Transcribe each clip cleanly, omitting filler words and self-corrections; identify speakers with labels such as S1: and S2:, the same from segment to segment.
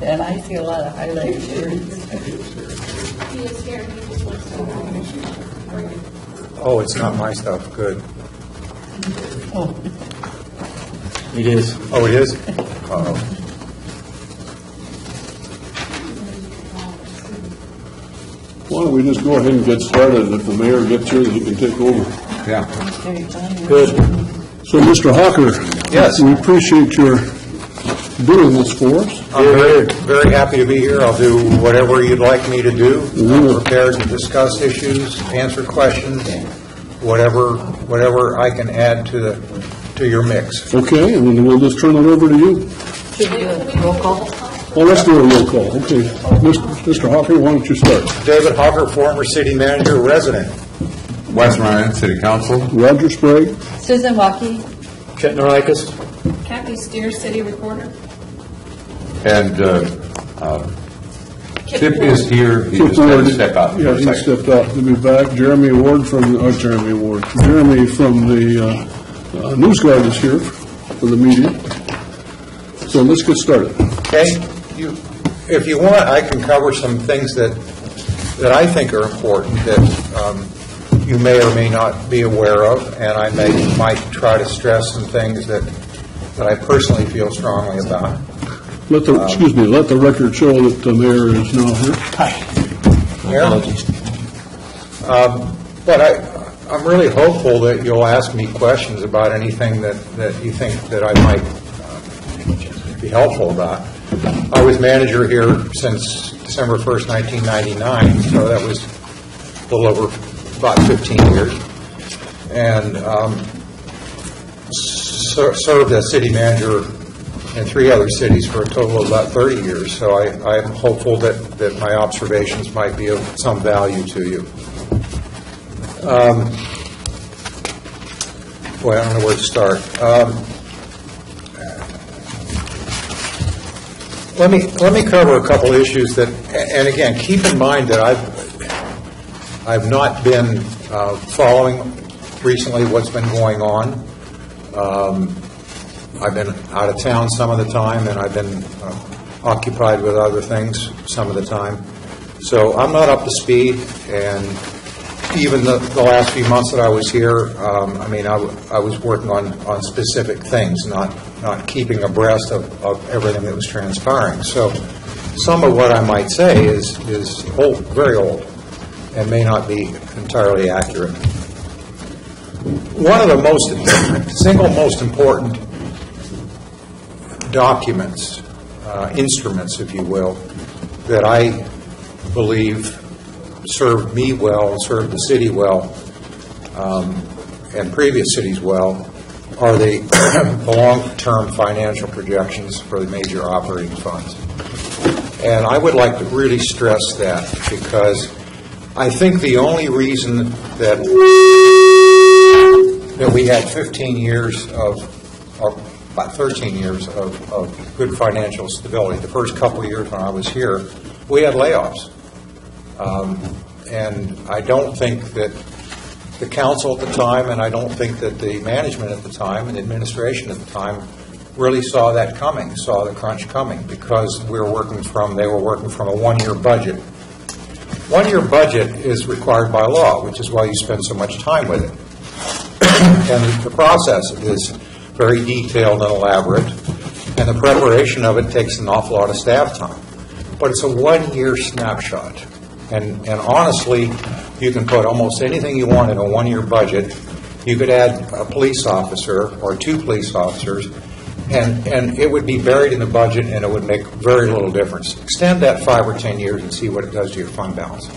S1: And I see a lot of highlight shirts.
S2: He is here. He just wants to know.
S3: Oh, it's not my stuff. Good.
S1: Oh,
S4: It is.
S3: Oh, it is? Uh-oh.
S5: Why don't we just go ahead and get started, and if the mayor gets here, he can take over.
S3: Yeah.
S1: very fun.
S3: Good.
S5: So, Mr. Hawker.
S3: Yes.
S5: We appreciate your doing this for us.
S3: I'm very happy to be here. I'll do whatever you'd like me to do. I'm prepared to discuss issues, answer questions, whatever I can add to your mix.
S5: Okay, and then we'll just turn it over to you.
S1: Should we do a roll call?
S5: Well, let's do a roll call. Okay. Mr. Hawker, why don't you start?
S3: David Hawker, former city manager, resident.
S6: Wes Ryan, City Council.
S5: Roger Sprague.
S1: Susan Waukee.
S4: Chet Norikis.
S2: Kathy Steer, City Recorder.
S6: And Chip is here. He just had to step out.
S5: Yeah, he stepped out to be back. Jeremy from the News Guard is here for the media. So let's get started.
S3: Okay. If you want, I can cover some things that I think are important that you may or may not be aware of, and I might try to stress some things that I personally feel strongly about.
S5: Let the record show that the mayor is now here.
S4: Hi.
S3: Apologies. But I'm really hopeful that you'll ask me questions about anything that you think that I might be helpful about. I was manager here since December 1st, 1999, so that was a little over about 15 years, and served as city manager in 3 other cities for a total of about 30 years. So I'm hopeful that my observations might be of some value to you. Boy, I don't know where to start. Let me cover a couple issues that, and again, keep in mind that I've not been following recently what's been going on. I've been out of town some of the time, and I've been occupied with other things some of the time. So I'm not up to speed, and even the last few months that I was here, I was working on specific things, not keeping abreast of everything that was transpiring. So some of what I might say is old, very old, and may not be entirely accurate. One of the single most important documents, instruments, if you will, that I believe served me well and served the city well, and previous cities well, are the long-term financial projections for the major operating funds. And I would like to really stress that, because I think the only reason that we had 15 years or about 13 years of good financial stability. The first couple of years when I was here, we had layoffs. And I don't think that the council at the time, and I don't think that the management at the time and the administration at the time really saw that coming, saw the crunch coming, because they were working from a one-year budget. One-year budget is required by law, which is why you spend so much time with it. And the process is very detailed and elaborate, and the preparation of it takes an awful lot of staff time. But it's a one-year snapshot. And honestly, you can put almost anything you want in a one-year budget. You could add a police officer or 2 police officers, and it would be buried in the budget, and it would make very little difference. Extend that 5 or 10 years and see what it does to your fund balance.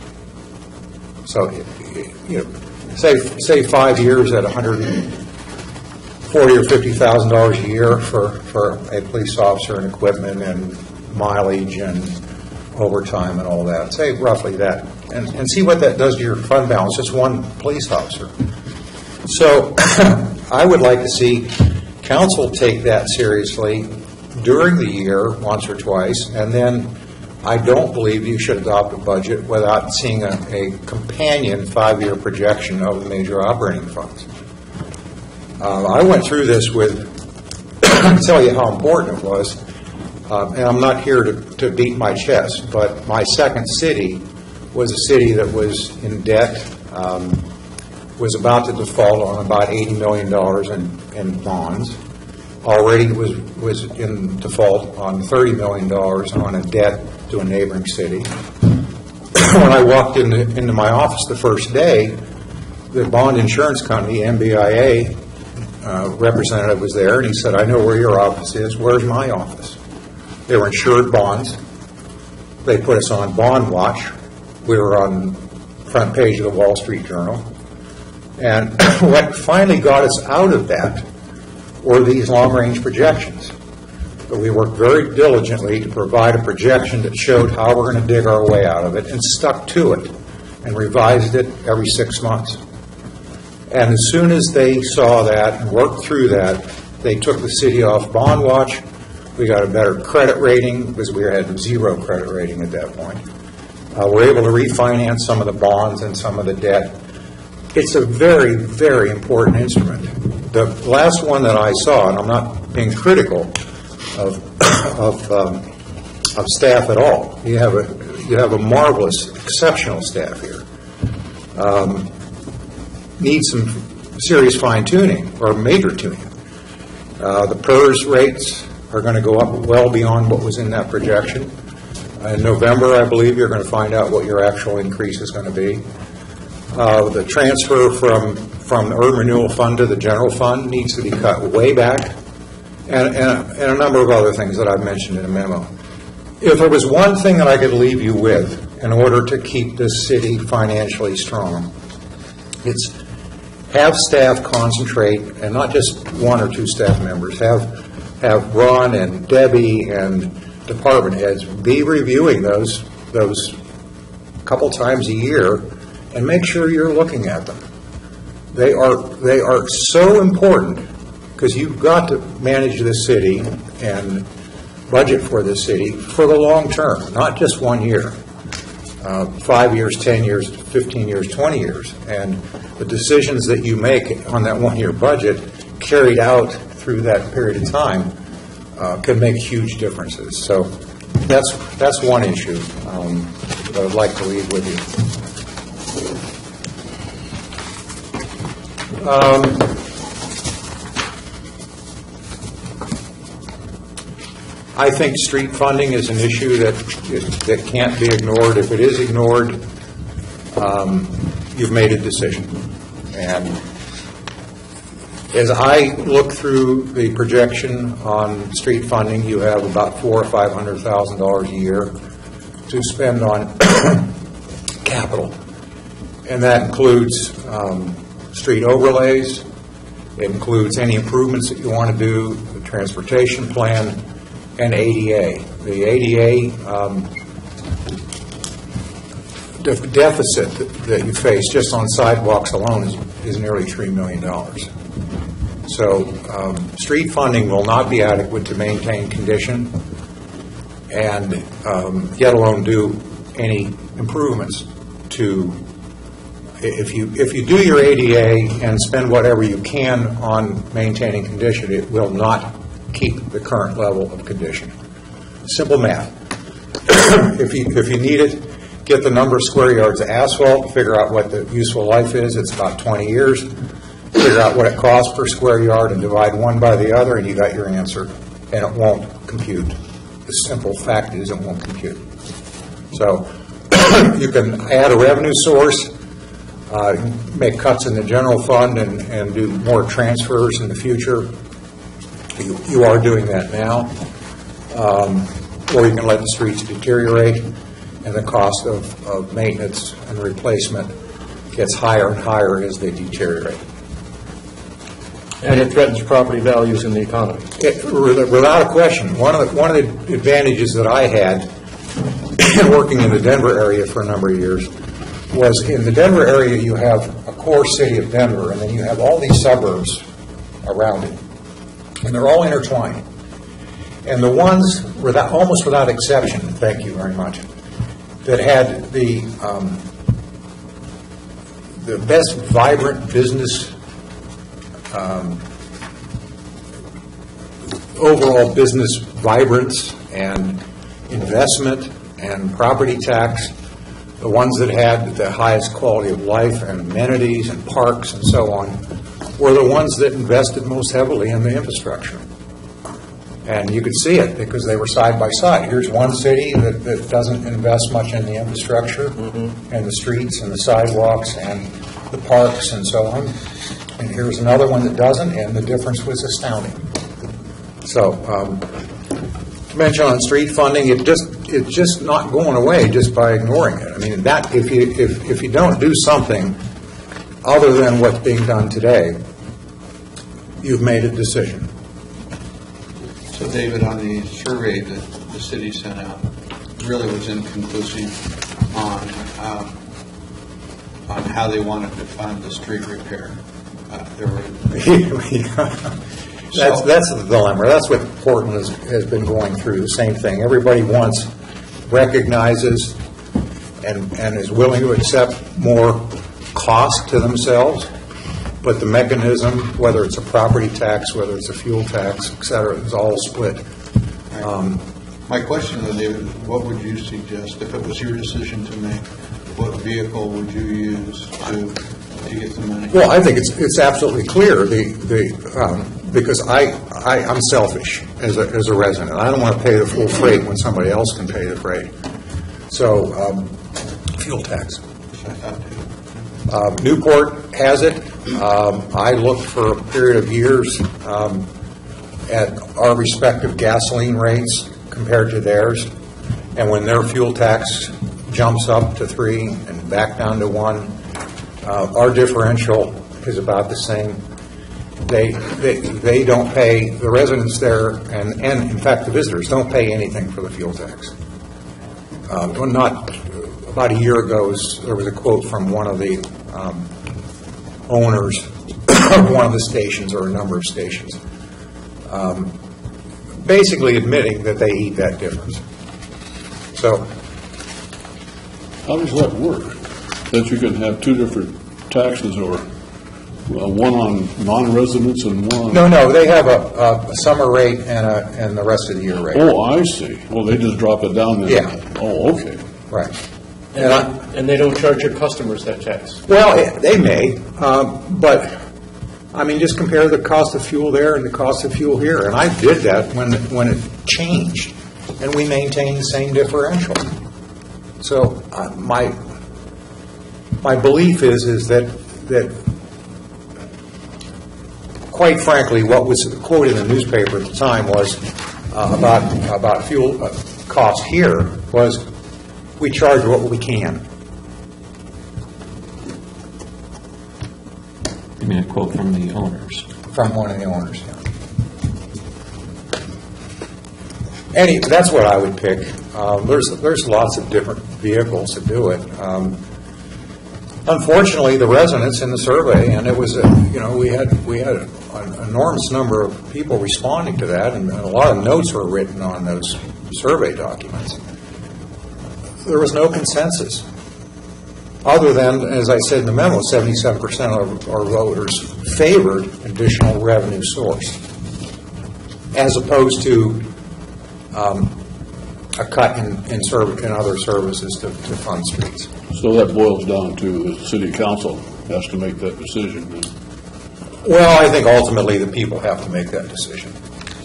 S3: So, say 5 years at $140,000 or $50,000 a year for a police officer and equipment and mileage and overtime and all that. Say roughly that, and see what that does to your fund balance. Just one police officer. So I would like to see council take that seriously during the year once or twice, and then I don't believe you should adopt a budget without seeing a companion 5-year projection of the major operating funds. I went through this with tell you how important it was. And I'm not here to beat my chest, but my second city was a city that was in debt, was about to default on about $80 million in bonds. Already was in default on $30 million on a debt to a neighboring city. When I walked into my office the first day, the bond insurance company, MBIA, representative was there, and he said, "I know where your office is. Where's my office?" They were insured bonds. They put us on bond watch. We were on front page of the Wall Street Journal. And what finally got us out of that were these long-range projections. But we worked very diligently to provide a projection that showed how we're going to dig our way out of it, and stuck to it and revised it every 6 months. And as soon as they saw that and worked through that, they took the city off bond watch. We got a better credit rating because we had 0 credit rating at that point. We're able to refinance some of the bonds and some of the debt. It's a very, very important instrument. The last one that I saw, and I'm not being critical of staff at all. You have a marvelous, exceptional staff here. Needs some serious fine-tuning or major tuning. The PERS rates are going to go up well beyond what was in that projection. In November, I believe, you're going to find out what your actual increase is going to be. The transfer from the Urban Renewal Fund to the General Fund needs to be cut way back, and a number of other things that I've mentioned in a memo. If there was one thing that I could leave you with in order to keep this city financially strong, it's have staff concentrate, and not just 1 or 2 staff members, have Ron and Debbie and department heads be reviewing those couple times a year and make sure you're looking at them. They are so important because you've got to manage this city and budget for this city for the long term, not just 1 year, 5 years, 10 years, 15 years, 20 years. And the decisions that you make on that 1 year budget carried out through that period of time can make huge differences. So that's one issue that I would like to leave with you. I think street funding is an issue that can't be ignored. If it is ignored, you've made a decision. And as I look through the projection on street funding, you have about $400,000 or $500,000 a year to spend on capital, and that includes street overlays. It includes any improvements that you want to do, the transportation plan, and ADA. The ADA deficit that you face just on sidewalks alone is nearly $3 million. So street funding will not be adequate to maintain condition and yet alone do any improvements to, if you do your ADA and spend whatever you can on maintaining condition, it will not keep the current level of condition. Simple math. If you need it, get the number of square yards of asphalt, figure out what the useful life is. It's about 20 years. Figure out what it costs per square yard and divide one by the other, and you got your answer. And it won't compute. The simple fact is it won't compute. So you can add a revenue source, make cuts in the general fund, and do more transfers in the future. You are doing that now. Or you can let the streets deteriorate, and the cost of maintenance and replacement gets higher and higher as they deteriorate.
S4: And it threatens property values in the economy.
S3: Without a question. One of the advantages that I had working in the Denver area for a number of years was in the Denver area you have a core city of Denver, and then you have all these suburbs around it. And they're all intertwined. And the ones, almost without exception, thank you very much, that had the best vibrant business overall business vibrance and investment and property tax, the ones that had the highest quality of life and amenities and parks and so on, were the ones that invested most heavily in the infrastructure. And you could see it because they were side by side. Here's one city that doesn't invest much in the infrastructure and the streets and the sidewalks and the parks and so on. And here's another one that doesn't, and the difference was astounding. So, mention on street funding, it's just not going away just by ignoring it. I mean, that if you don't do something other than what's being done today, you've made a decision.
S7: So, David, on the survey that the city sent out, really was inconclusive on how they wanted to fund the street repair.
S3: That's the dilemma. That's what Portland has been going through, the same thing. Everybody recognizes and is willing to accept more cost to themselves, but the mechanism, whether it's a property tax, whether it's a fuel tax, et cetera, is all split.
S7: My question, though, David, what would you suggest, if it was your decision to make, what vehicle would you use to get the money?
S3: Well, I think it's absolutely clear, because I'm selfish as a resident. I don't want to pay the full freight when somebody else can pay the freight. So, fuel tax. Newport has it. I looked for a period of years at our respective gasoline rates compared to theirs, and when their fuel tax jumps up to 3 and back down to 1, our differential is about the same. They don't pay, the residents there, and in fact the visitors don't pay anything for the fuel tax. About a year ago, there was a quote from one of the owners of one of the stations, or a number of stations, basically admitting that they eat that difference. So,
S5: how does that work? That you can have two different taxes, or one on non-residents and one on...
S3: No, they have a summer rate and the rest of the year rate.
S5: Oh, I see. Well, they just drop it down there.
S3: Yeah.
S5: Oh, okay.
S3: Right.
S4: And they don't charge your customers that tax.
S3: Well, they may, but I mean, just compare the cost of fuel there and the cost of fuel here. And I did that when it changed, and we maintained the same differential. So my belief is that quite frankly, what was quoted in the newspaper at the time was about fuel cost here was we charge what we can.
S8: You mean a quote from the owners?
S3: From one of the owners, yeah. That's what I would pick. There's lots of different vehicles to do it. Unfortunately, the residents in the survey, and it was we had an enormous number of people responding to that, and a lot of notes were written on those survey documents. There was no consensus, other than, as I said in the memo, 77% of our voters favored additional revenue source, as opposed to a cut in other services to fund streets.
S5: So that boils down to the city council has to make that decision then.
S3: Well, I think ultimately the people have to make that decision.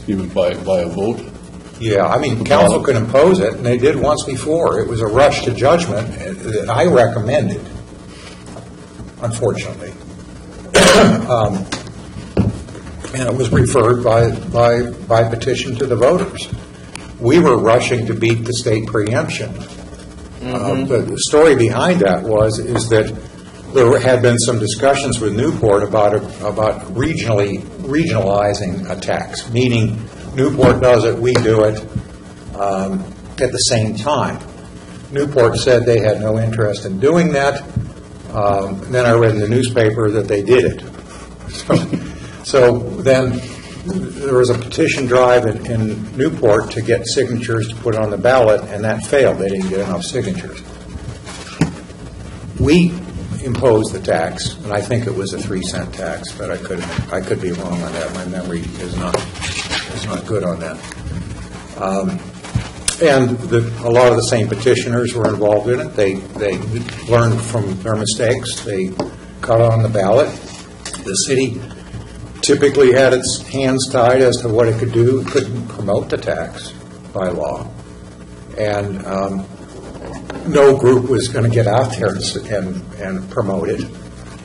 S5: Even by a vote?
S3: Yeah, I mean, council can impose it, and they did once before. It was a rush to judgment that I recommended, unfortunately. And it was referred by petition to the voters. We were rushing to beat the state preemption. The story behind that is that there had been some discussions with Newport about regionalizing a tax, meaning Newport does it, we do it at the same time. Newport said they had no interest in doing that. Then I read in the newspaper that they did it. So then there was a petition drive in Newport to get signatures to put on the ballot, and that failed. They didn't get enough signatures. We imposed the tax, and I think it was a 3-cent tax, but I could be wrong on that. My memory is not not good on that. And a lot of the same petitioners were involved in it. They learned from their mistakes. They got on the ballot. The city typically had its hands tied as to what it could do. It couldn't promote the tax by law. And no group was going to get out there and promote it.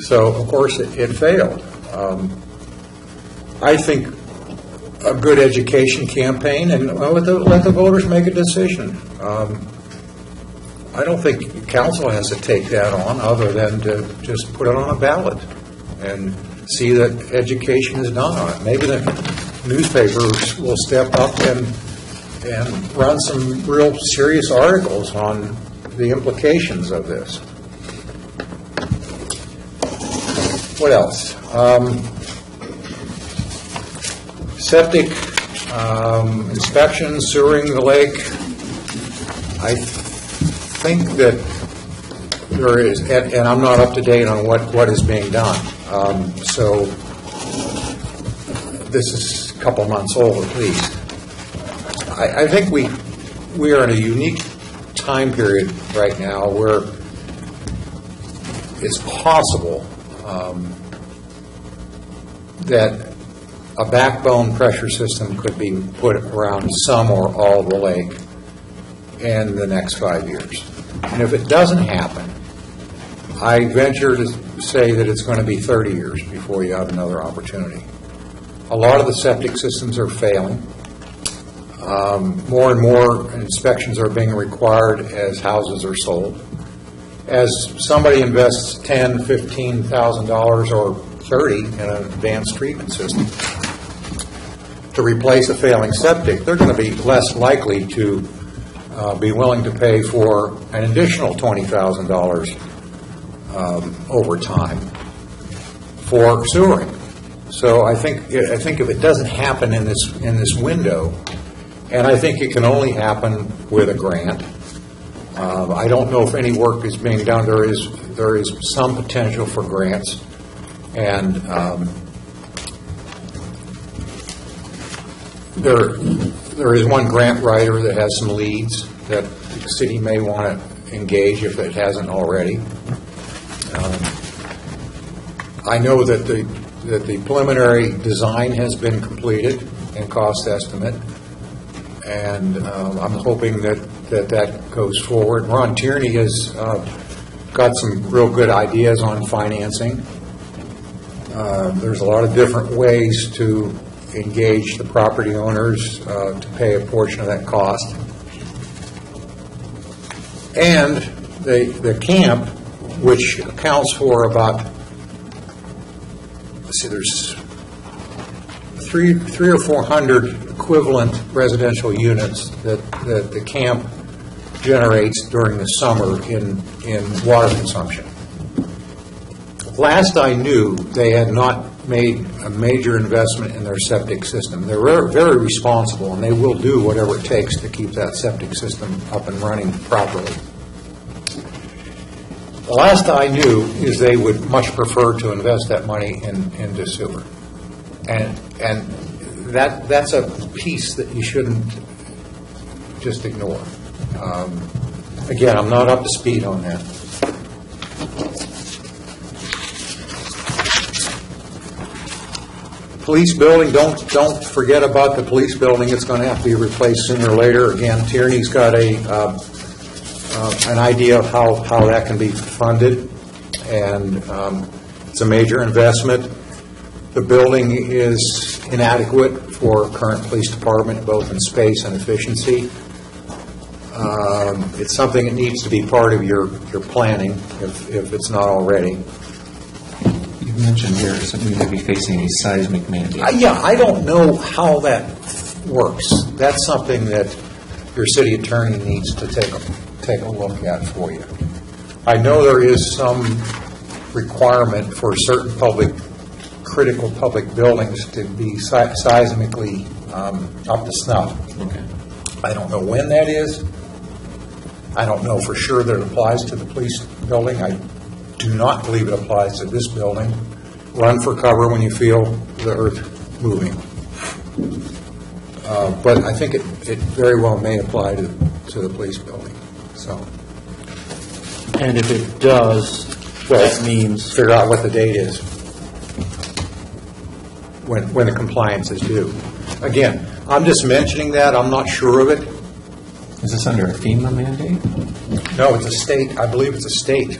S3: So, of course, it failed. I think a good education campaign, and let the voters make a decision. I don't think council has to take that on other than to just put it on a ballot and see that education is done on it. Maybe the newspapers will step up and run some real serious articles on the implications of this. What else? Septic inspection, sewering the lake. I think that there is, and I'm not up to date on what is being done. So this is a couple months old at least. I think we are in a unique time period right now where it's possible that a backbone pressure system could be put around some or all of the lake in the next 5 years. And if it doesn't happen, I venture to say that it's going to be 30 years before you have another opportunity. A lot of the septic systems are failing. More and more inspections are being required as houses are sold. As somebody invests $10,000, $15,000 or $30,000 in an advanced treatment system to replace a failing septic, they're going to be less likely to be willing to pay for an additional $20,000 over time for sewering. So I think if it doesn't happen in this window, and I think it can only happen with a grant. I don't know if any work is being done. There is some potential for grants, and there is one grant writer that has some leads that the city may want to engage if it hasn't already. I know that the preliminary design has been completed and cost estimate, and I'm hoping that goes forward. Ron Tierney has got some real good ideas on financing. There's a lot of different ways to engage the property owners to pay a portion of that cost. And the camp, which accounts for about, let's see, there's 300 or 400 equivalent residential units that the camp generates during the summer in water consumption. Last I knew, they had not made a major investment in their septic system. They're very, very responsible, and they will do whatever it takes to keep that septic system up and running properly. The last I knew is they would much prefer to invest that money into sewer. And that's a piece that you shouldn't just ignore. Again, I'm not up to speed on that. Police building, don't forget about the police building. It's going to have to be replaced sooner or later. Again, Tierney's got an idea of how that can be funded, and it's a major investment. The building is inadequate for current police department, both in space and efficiency. It's something that needs to be part of your planning if it's not already.
S8: You mentioned here something may be facing a seismic mandate.
S3: Yeah, I don't know how that works. That's something that your city attorney needs to take a look at for you. I know there is some requirement for certain critical public buildings to be seismically up to snuff.
S8: Okay.
S3: I don't know when that is. I don't know for sure that it applies to the police building. I do not believe it applies to this building. Run for cover when you feel the earth moving. But I think it very well may apply to the police building. So,
S4: And if it does, that means...
S3: Figure out what the date is when the compliance is due. Again, I'm just mentioning that. I'm not sure of it.
S8: Is this under a FEMA mandate?
S3: No, it's a state. I believe it's a state.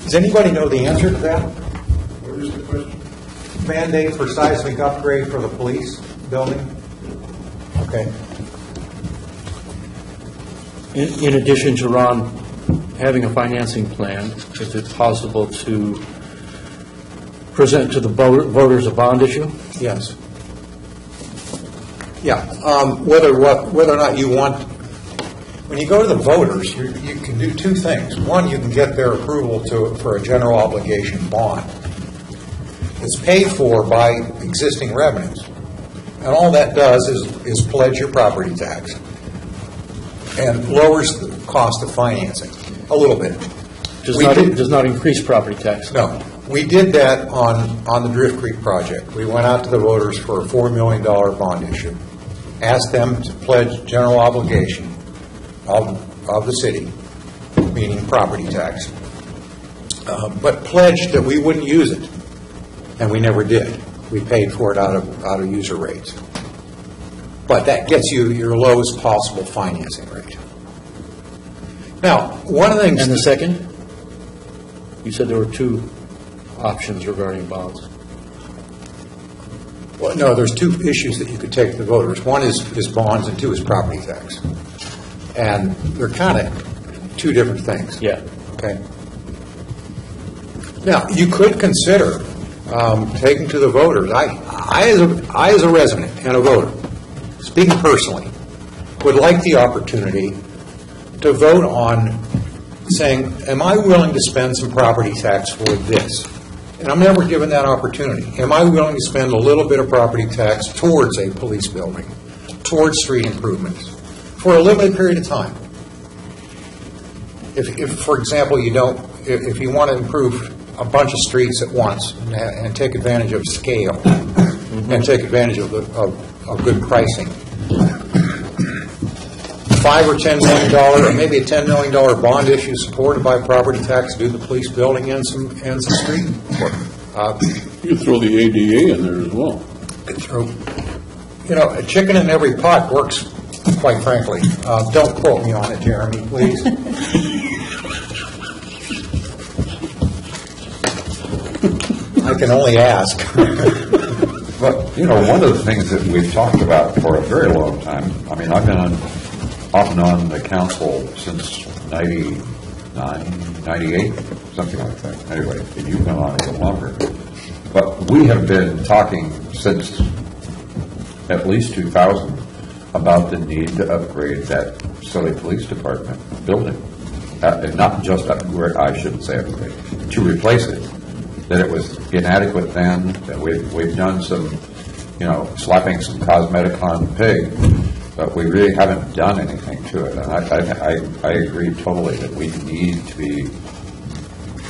S3: Does anybody know the answer to that?
S5: What is the question?
S3: Mandate for seismic upgrade for the police building? Okay.
S4: In addition to Ron having a financing plan, is it possible to present to the voters a bond issue?
S3: Yes. Yeah. Whether or not you want, when you go to the voters, you can do two things. One, you can get their approval for a general obligation bond. It's paid for by existing revenues, and all that does is pledge your property tax and lowers the cost of financing a little bit.
S4: Does not increase property tax.
S3: No. We did that on the Drift Creek project. We went out to the voters for a $4 million bond issue, asked them to pledge general obligation of the city, meaning property tax, but pledged that we wouldn't use it, and we never did. We paid for it out of user rates. But that gets you your lowest possible financing rate. Now, one of the things...
S4: And the second? You said there were two options regarding bonds.
S3: Well, no, there's two issues that you could take to the voters. One is bonds, and two is property tax. And they're kind of two different things.
S4: Yeah.
S3: Okay. Now, you could consider taking to the voters. I as a resident and a voter, speaking personally, would like the opportunity to vote on saying, am I willing to spend some property tax for this? And I'm never given that opportunity. Am I willing to spend a little bit of property tax towards a police building, towards street improvements, for a limited period of time? If for example, if you want to improve a bunch of streets at once and take advantage of scale and take advantage of good pricing, $5 or $10 million, or maybe a $10 million bond issue supported by property tax, do the police building and some street work.
S5: You can throw the ADA in there as well.
S3: A chicken in every pot works, quite frankly. Don't quote me on it, Jeremy, please. I can only ask.
S6: But, one of the things that we've talked about for a very long time, I mean, I've been off and on the council since 99, 98, something like that. Anyway, you've been on a little longer. But we have been talking since at least 2000 about the need to upgrade that Silly Police Department building. Not just upgrade, I shouldn't say upgrade, to replace it. That it was inadequate then, that we've done some, slapping some cosmetic on the pig, but we really haven't done anything to it. And I agree totally that we need to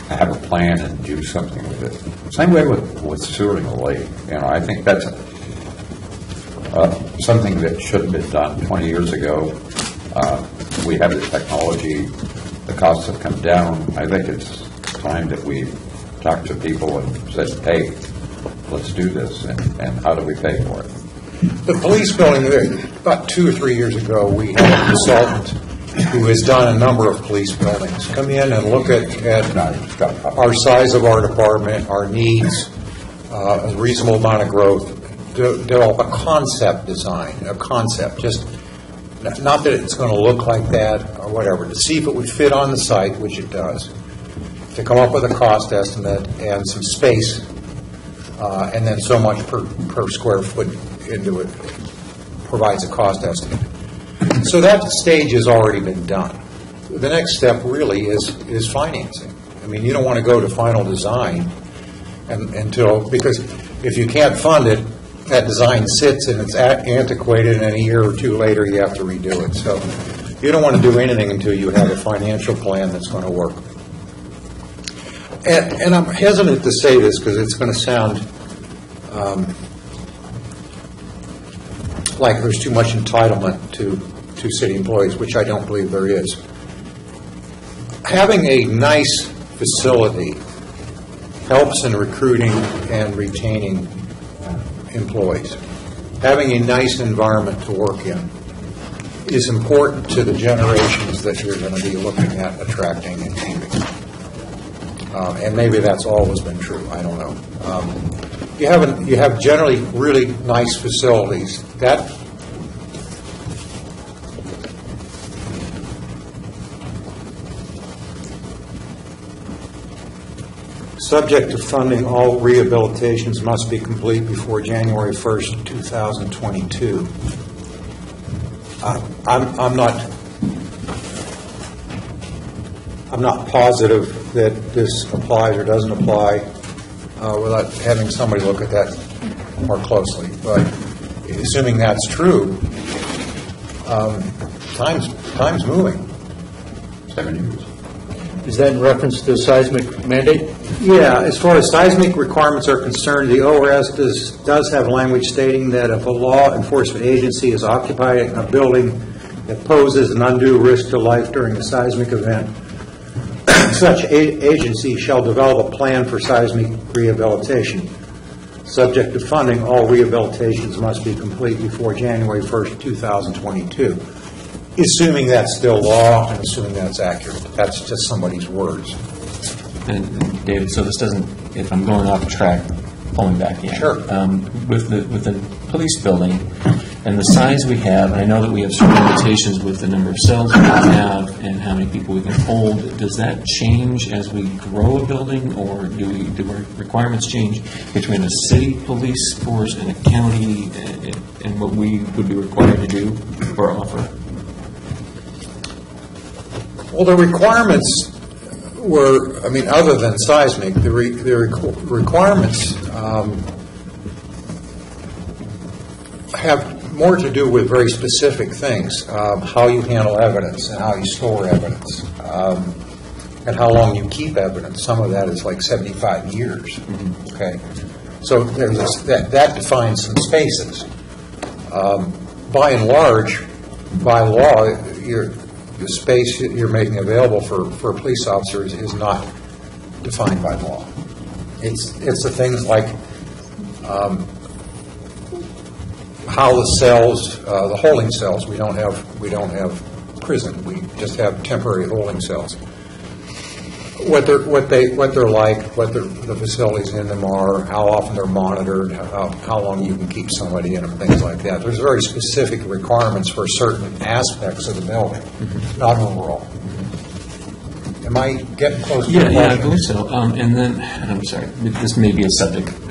S6: have a plan and do something with it. Same way with sewering the lake. I think that's something that should have been done 20 years ago. We have the technology, the costs have come down. I think it's time that we talk to people and said, hey, let's do this, and how do we pay for it?
S3: The police building, about 2 or 3 years ago, we had a consultant who has done a number of police buildings come in and look at our size of our department, our needs, a reasonable amount of growth, develop a concept design, just not that it's going to look like that or whatever, to see if it would fit on the site, which it does, to come up with a cost estimate and some space, and then so much per square foot into it provides a cost estimate. So that stage has already been done. The next step really is financing. I mean, you don't want to go to final design because if you can't fund it, that design sits and it's antiquated, and a year or two later you have to redo it. So you don't want to do anything until you have a financial plan that's going to work. And I'm hesitant to say this because it's going to sound like there's too much entitlement to city employees, which I don't believe there is. Having a nice facility helps in recruiting and retaining employees. Having a nice environment to work in is important to the generations that you're going to be looking at attracting and keeping. And maybe that's always been true. I don't know. You have generally really nice facilities. That subject to funding, all rehabilitations must be complete before January 1st, 2022. I'm not positive that this applies or doesn't apply without having somebody look at that more closely. But assuming that's true, time's moving.
S6: 7 years.
S4: Is that in reference to the seismic mandate?
S3: Yeah, as far as seismic requirements are concerned, the ORS does have language stating that if a law enforcement agency is occupying a building that poses an undue risk to life during a seismic event, such agency shall develop a plan for seismic rehabilitation. Subject to funding, all rehabilitations must be complete before January 1st, 2022. Assuming that's still law and assuming that's accurate. That's just somebody's words.
S8: And David, so this doesn't, if I'm going off track, pulling back in.
S3: Sure.
S8: With the police building and the size we have, I know that we have certain limitations with the number of cells we have and how many people we can hold. Does that change as we grow a building, or do our requirements change between a city police force and a county and what we would be required to do or offer?
S3: Well, the requirements were, I mean, other than seismic, the requirements have more to do with very specific things, how you handle evidence and how you store evidence, and how long you keep evidence. Some of that is like 75 years. Mm-hmm. Okay, so there's that defines some spaces. By and large, by law, the space you're making available for police officers is not defined by law. It's the things like how the cells, the holding cells. We don't have prison. We just have temporary holding cells. What they're like, what the facilities in them are, how often they're monitored, how long you can keep somebody in them, things like that. There's very specific requirements for certain aspects of the building, not overall. Am I getting close to the question?
S8: Yeah, I believe so. And then, I'm sorry, this may be a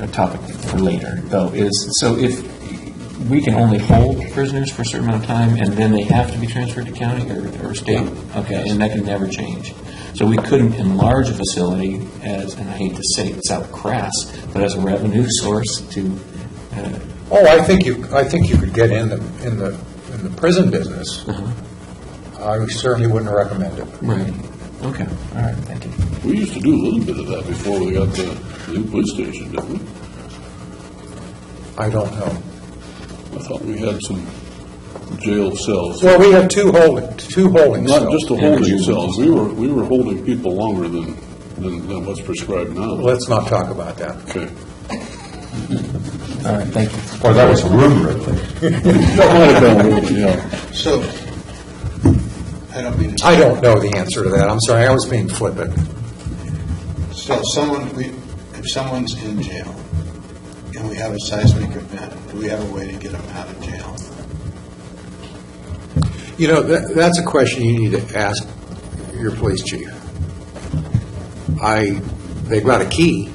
S8: topic for later, though, is so if we can only hold prisoners for a certain amount of time and then they have to be transferred to county or state? Yeah. Okay, and that can never change. So we couldn't enlarge a facility as, and I hate to say it's out crass, but as a revenue source to.
S3: I think you could get in the prison business. Uh-huh. I certainly wouldn't recommend it.
S8: Right. Okay. All right. Thank you.
S5: We used to do a little bit of that before we got the new police station, didn't we?
S3: I don't know.
S5: I thought we had some jail cells.
S3: Well, we have two holding cells.
S5: Not just the holding cells. We were holding people longer than what's prescribed now.
S3: Let's not talk about that.
S5: Okay.
S8: All right. Thank you.
S6: Or that was a rumor, at least.
S5: That might have been a rumor, yeah.
S7: So,
S3: I don't know the answer to that. I'm sorry. I was being flippant.
S7: So, if someone's in jail and we have a seismic event, do we have a way to get them out of jail?
S3: You know, that's a question you need to ask your police chief. They've got a key,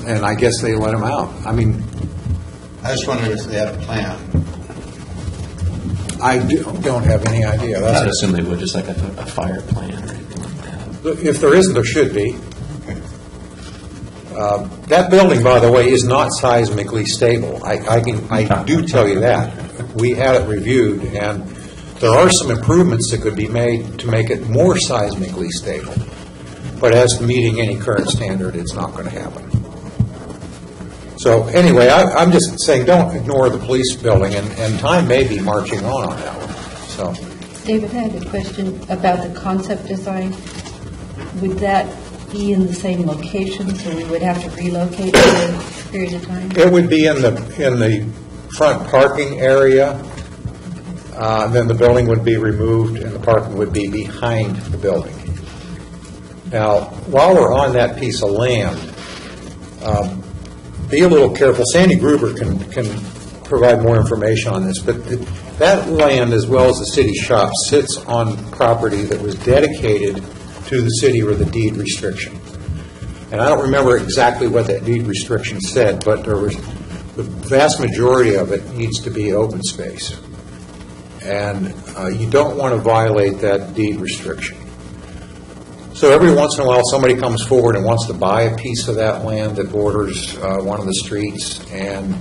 S3: and I guess they let them out. I mean,
S7: I just wondered if they had a plan.
S3: I don't have any idea.
S8: I would assume they would, just like a fire plan or anything like that.
S3: If there isn't, there should be. That building, by the way, is not seismically stable. I do tell you that. We had it reviewed, and there are some improvements that could be made to make it more seismically stable. But as to meeting any current standard, it's not going to happen. So anyway, I'm just saying, don't ignore the police building, and time may be marching on that one. So,
S1: David, I have a question about the concept design. Would that be in the same location, so we would have to relocate for a period of time?
S3: it would be in the front parking area. Then the building would be removed, and the parking would be behind the building. Now, while we're on that piece of land, be a little careful. Sandy Gruber can provide more information on this, but that land, as well as the city shop, sits on property that was dedicated to the city with a deed restriction. And I don't remember exactly what that deed restriction said, but there was the vast majority of it needs to be open space. And you don't want to violate that deed restriction. So every once in a while, somebody comes forward and wants to buy a piece of that land that borders one of the streets, and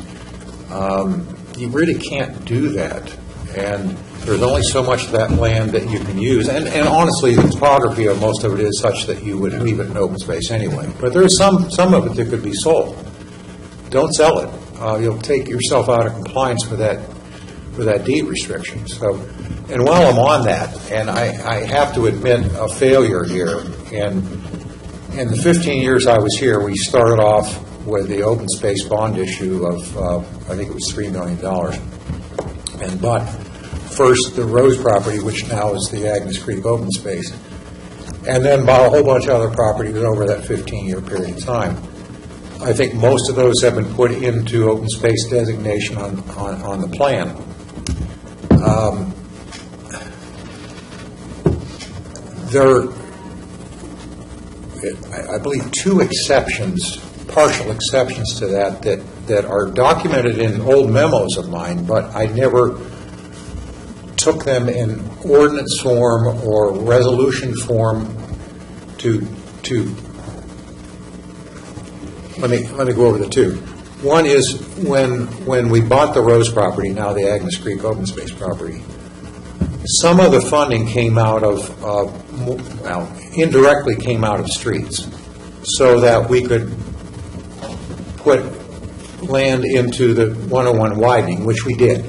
S3: you really can't do that. And there's only so much of that land that you can use. And honestly, the topography of most of it is such that you would leave it in open space anyway. But there's some of it that could be sold. Don't sell it. You'll take yourself out of compliance with that deed restriction. So, and while I'm on that, and I have to admit a failure here. And in the 15 years I was here, we started off with the open space bond issue of I think it was $3 million, and bought first the Rose property, which now is the Agnes Creek open space, and then bought a whole bunch of other properties over that 15-year period of time. I think most of those have been put into open space designation on the plan. There are, I believe, two exceptions, partial exceptions to that are documented in old memos of mine, but I never took them in ordinance form or resolution form to let me go over the two. One is when we bought the Rose property, now the Agnes Creek open space property, some of the funding came out of, well, indirectly came out of streets, so that we could put land into the 101 widening, which we did.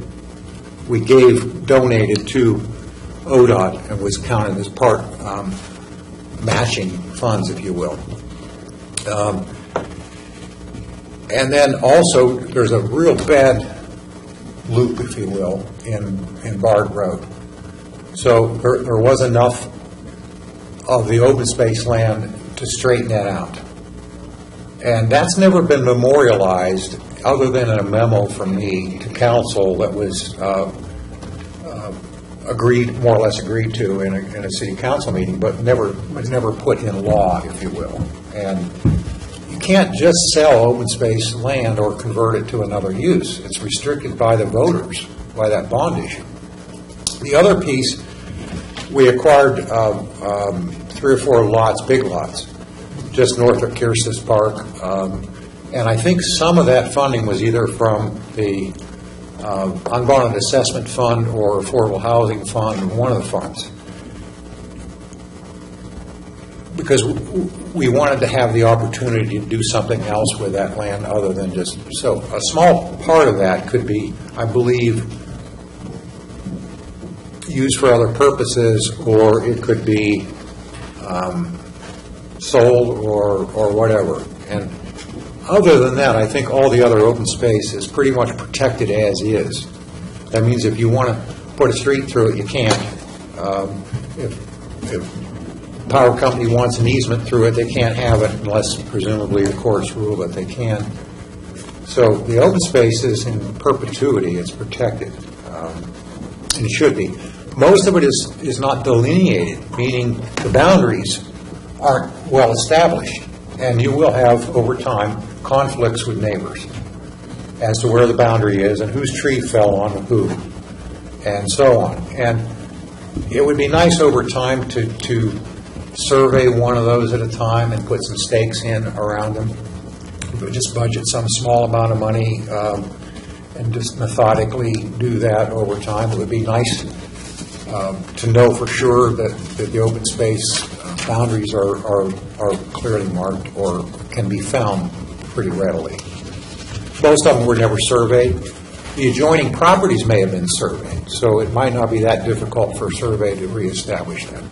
S3: We donated to ODOT and was counted as part matching funds, if you will. And then also, there's a real bad loop, if you will, in Bard Road. So there was enough of the open space land to straighten that out. And that's never been memorialized other than in a memo from me to council that was more or less agreed to in a city council meeting, but was never put in law, if you will. And you can't just sell open space land or convert it to another use. It's restricted by the voters, by that bond issue. The other piece, we acquired 3 or 4 lots, big lots, just north of Kiers's Park, and I think some of that funding was either from the Unbonded Assessment Fund or Affordable Housing Fund, one of the funds, because we wanted to have the opportunity to do something else with that land other than just, so a small part of that could be, I believe, used for other purposes, or it could be sold or whatever. And other than that, I think all the other open space is pretty much protected as is. That means if you want to put a street through it, you can't. If power company wants an easement through it, they can't have it unless presumably the courts rule that they can. So the open space is in perpetuity. It's protected, and it should be. Most of it is not delineated, meaning the boundaries aren't well established, and you will have, over time, conflicts with neighbors as to where the boundary is and whose tree fell on who, and so on. And it would be nice over time to survey one of those at a time and put some stakes in around them. But just budget some small amount of money and just methodically do that over time. It would be nice to know for sure that the open space boundaries are clearly marked or can be found pretty readily. Most of them were never surveyed. The adjoining properties may have been surveyed, so it might not be that difficult for a survey to reestablish them.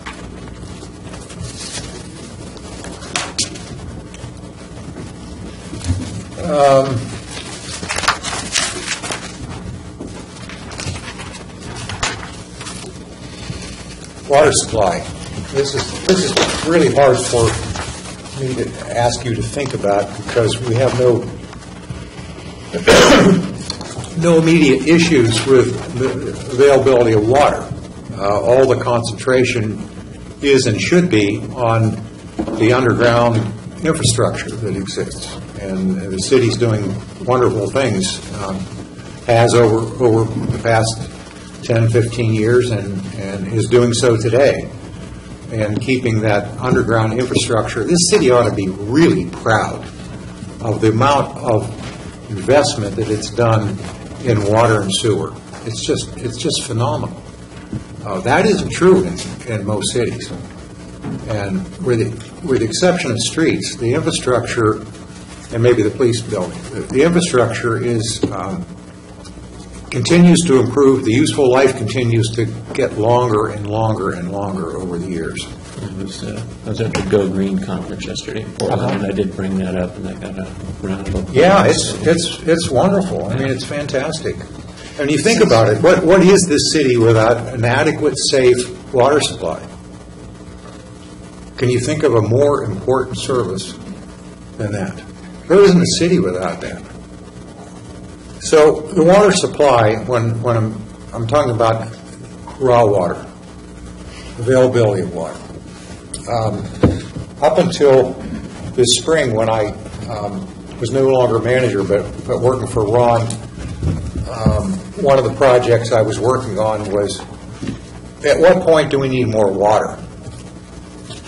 S3: Water supply. This is really hard for me to ask you to think about because we have no immediate issues with the availability of water. All the concentration is and should be on the underground infrastructure that exists, and the city's doing wonderful things. Has over the past 10, 15 years, and is doing so today, and keeping that underground infrastructure. This city ought to be really proud of the amount of investment that it's done in water and sewer. It's just phenomenal. That isn't true in most cities, and with the exception of streets, the infrastructure, and maybe the police building, the infrastructure is continues to improve. The useful life continues to get longer and longer and longer over the years.
S8: I was at the Go Green conference yesterday in Portland, and I did bring that up, and I got a round of applause.
S3: Yeah, it's wonderful. I mean, it's fantastic. And you think about it, what is this city without an adequate, safe water supply? Can you think of a more important service than that? There isn't a city without that. So the water supply, when I'm talking about raw water, availability of water, up until this spring when I was no longer manager but working for Ron, one of the projects I was working on was, at what point do we need more water?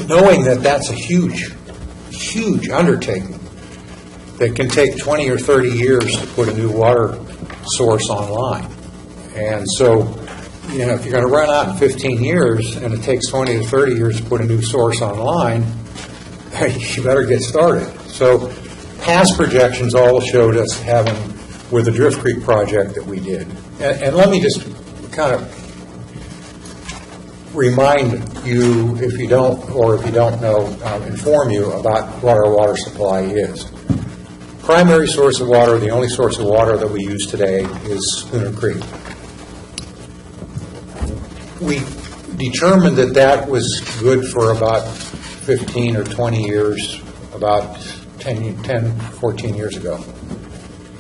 S3: Knowing that that's a huge, huge undertaking that can take 20 or 30 years to put a new water source online. And so, if you're going to run out in 15 years and it takes 20 to 30 years to put a new source online, you better get started. So past projections all showed us having, with the Drift Creek project that we did. And let me just kind of remind you, if you don't know, inform you about what our water supply is. Primary source of water, the only source of water that we use today, is Schooner Creek. We determined that was good for about 15 or 20 years, about 10, 14 years ago.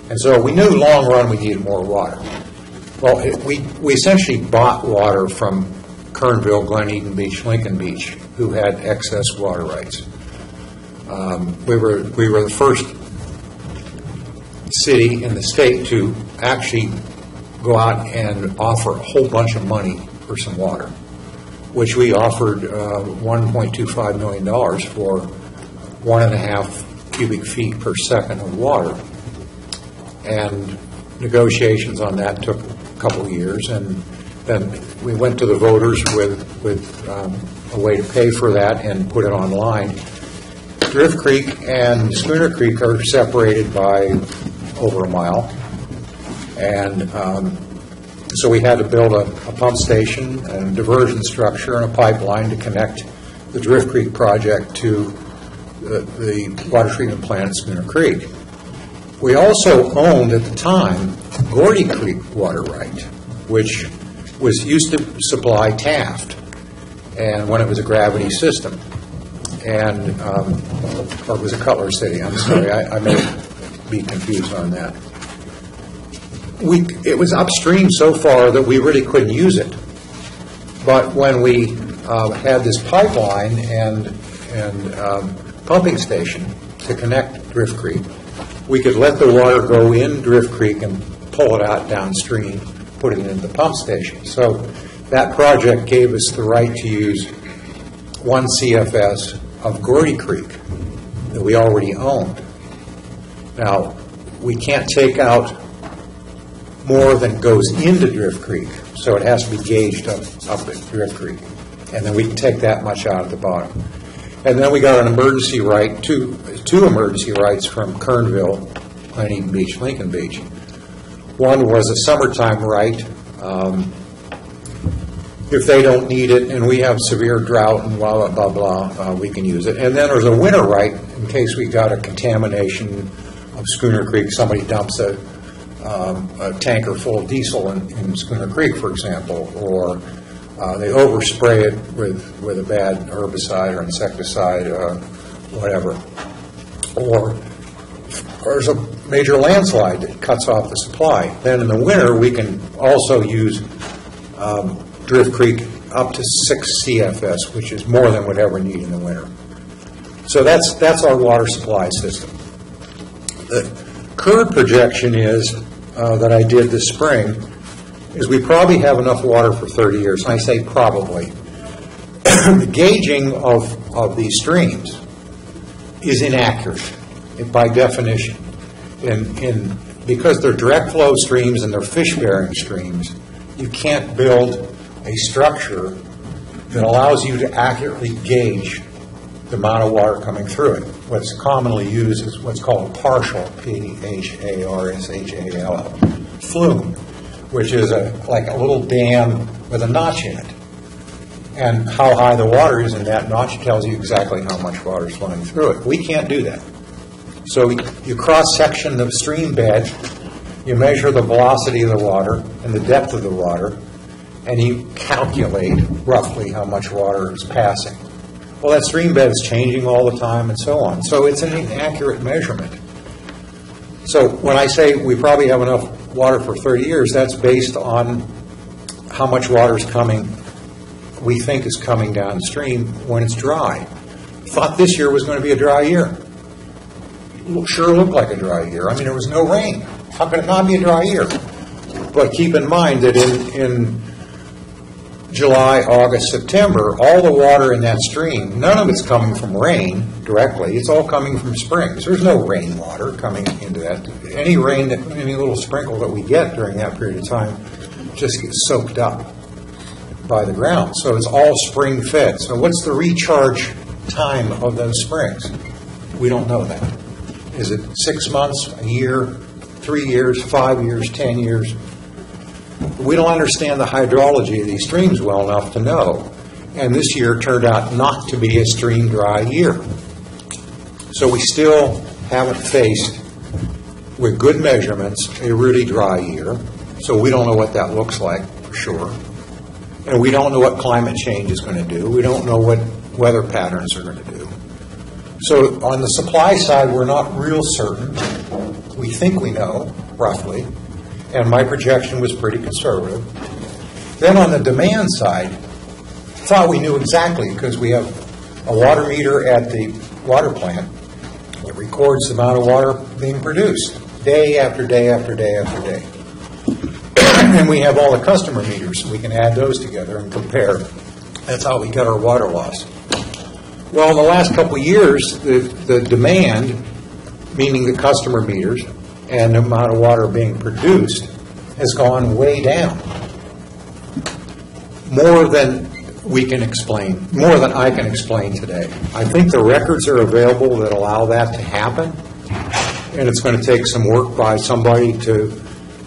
S3: And so we knew long run we needed more water. Well, we essentially bought water from Kernville, Glen Eden Beach, Lincoln Beach, who had excess water rights. We were the first city in the state to actually go out and offer a whole bunch of money for some water, which we offered $1.25 million for 1.5 cubic feet per second of water. And negotiations on that took a couple of years, and then we went to the voters with a way to pay for that and put it online. Drift Creek and Schooner Creek are separated by over a mile, and so we had to build a pump station and a diversion structure and a pipeline to connect the Drift Creek project to the water treatment plant at Schooner Creek. We also owned at the time Gordy Creek water right, which was used to supply Taft, and when it was a gravity system, and or it was a Cutler City. I'm sorry, I may be confused on that. It was upstream so far that we really couldn't use it. But when we had this pipeline and pumping station to connect Drift Creek, we could let the water go in Drift Creek and pull it out downstream, put it in the pump station. So that project gave us the right to use 1 CFS of Gordy Creek that we already owned. Now, we can't take out more than goes into Drift Creek, so it has to be gauged up at Drift Creek, and then we can take that much out at the bottom. And then we got an emergency right, two emergency rights from Kernville Huntington Beach, Lincoln Beach. One was a summertime right. If they don't need it and we have severe drought and blah, blah, blah, blah, we can use it. And then there's a winter right in case we got a contamination of Schooner Creek. Somebody dumps a tanker full of diesel in Schooner Creek, for example, or they overspray it with a bad herbicide or insecticide, whatever. Or there's a major landslide that cuts off the supply. Then in the winter, we can also use Drift Creek up to 6 CFS, which is more than we'd ever need in the winter. So that's our water supply system. The current projection is that I did this spring is we probably have enough water for 30 years. And I say probably. The gauging of these streams is inaccurate by definition. Because they're direct flow streams and they're fish-bearing streams, you can't build a structure that allows you to accurately gauge the amount of water coming through it. What's commonly used is what's called a partial, P-H-A-R-S-H-A-L-L, flume, which is like a little dam with a notch in it. And how high the water is in that notch tells you exactly how much water is flowing through it. We can't do that. So you cross-section the stream bed, you measure the velocity of the water and the depth of the water, and you calculate roughly how much water is passing. Well, that stream bed is changing all the time and so on. So it's an inaccurate measurement. So when I say we probably have enough water for 30 years, that's based on how much water is coming, we think is coming downstream when it's dry. Thought this year was going to be a dry year. Sure looked like a dry year. I mean, there was no rain. How could it not be a dry year? But keep in mind that in July, August, September, all the water in that stream, none of it's coming from rain directly. It's all coming from springs. There's no rainwater coming into that. Any little sprinkle that we get during that period of time just gets soaked up by the ground. So it's all spring fed. So what's the recharge time of those springs? We don't know that. Is it 6 months, a year, 3 years, 5 years, 10 years? We don't understand the hydrology of these streams well enough to know. And this year turned out not to be a stream dry year. So we still haven't faced, with good measurements, a really dry year. So we don't know what that looks like for sure. And we don't know what climate change is going to do. We don't know what weather patterns are going to do. So on the supply side, we're not real certain. We think we know, roughly. And my projection was pretty conservative. Then on the demand side, thought we knew exactly because we have a water meter at the water plant that records the amount of water being produced day after day after day after day. And we have all the customer meters. We can add those together and compare. That's how we get our water loss. Well, in the last couple of years, the demand, meaning the customer meters, and the amount of water being produced has gone way down. More than we can explain, more than I can explain today. I think the records are available that allow that to happen, and it's going to take some work by somebody to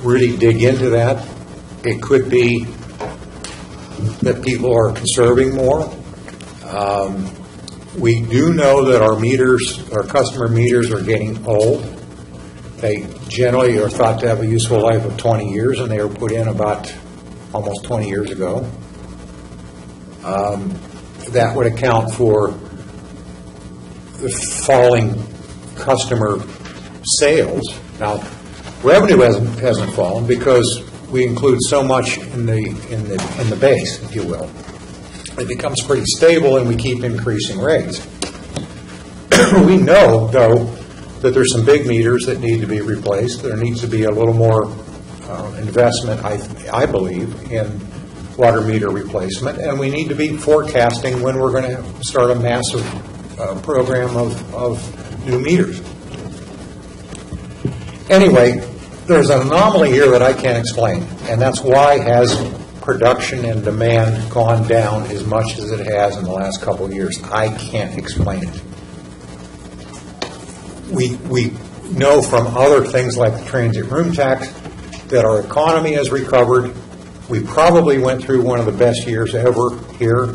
S3: really dig into that. It could be that people are conserving more. We do know that our meters, our customer meters, are getting old. They generally are thought to have a useful life of 20 years, and they were put in about almost 20 years ago. That would account for the falling customer sales. Now, revenue hasn't fallen because we include so much in the base, if you will. It becomes pretty stable, and we keep increasing rates. We know, though, that there's some big meters that need to be replaced. There needs to be a little more investment, I believe, in water meter replacement, and we need to be forecasting when we're going to start a massive program of new meters. Anyway, there's an anomaly here that I can't explain, and that's why has production and demand gone down as much as it has in the last couple of years. I can't explain it. We know from other things like the transit room tax that our economy has recovered. We probably went through one of the best years ever here.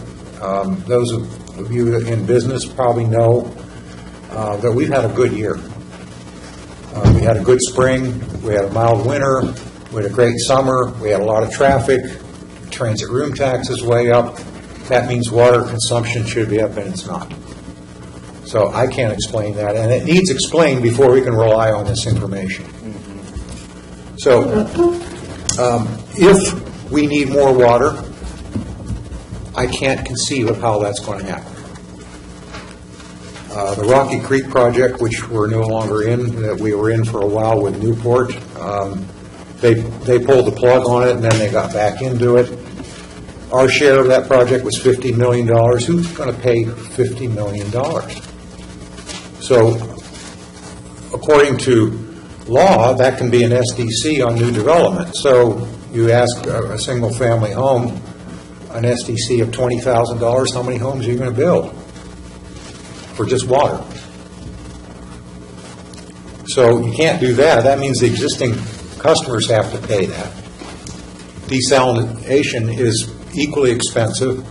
S3: Those of you in business probably know that we've had a good year. We had a good spring, we had a mild winter, we had a great summer, we had a lot of traffic, transit room tax is way up. That means water consumption should be up, and it's not. So I can't explain that, and it needs explained before we can rely on this information. So if we need more water, I can't conceive of how that's going to happen. The Rocky Creek project, which we're no longer in, that we were in for a while with Newport, they pulled the plug on it and then they got back into it. Our share of that project was $50 million. Who's going to pay $50 million? So, according to law, that can be an SDC on new development. So, you ask a single-family home, an SDC of $20,000, how many homes are you going to build for just water? So, you can't do that. That means the existing customers have to pay that. Desalination is equally expensive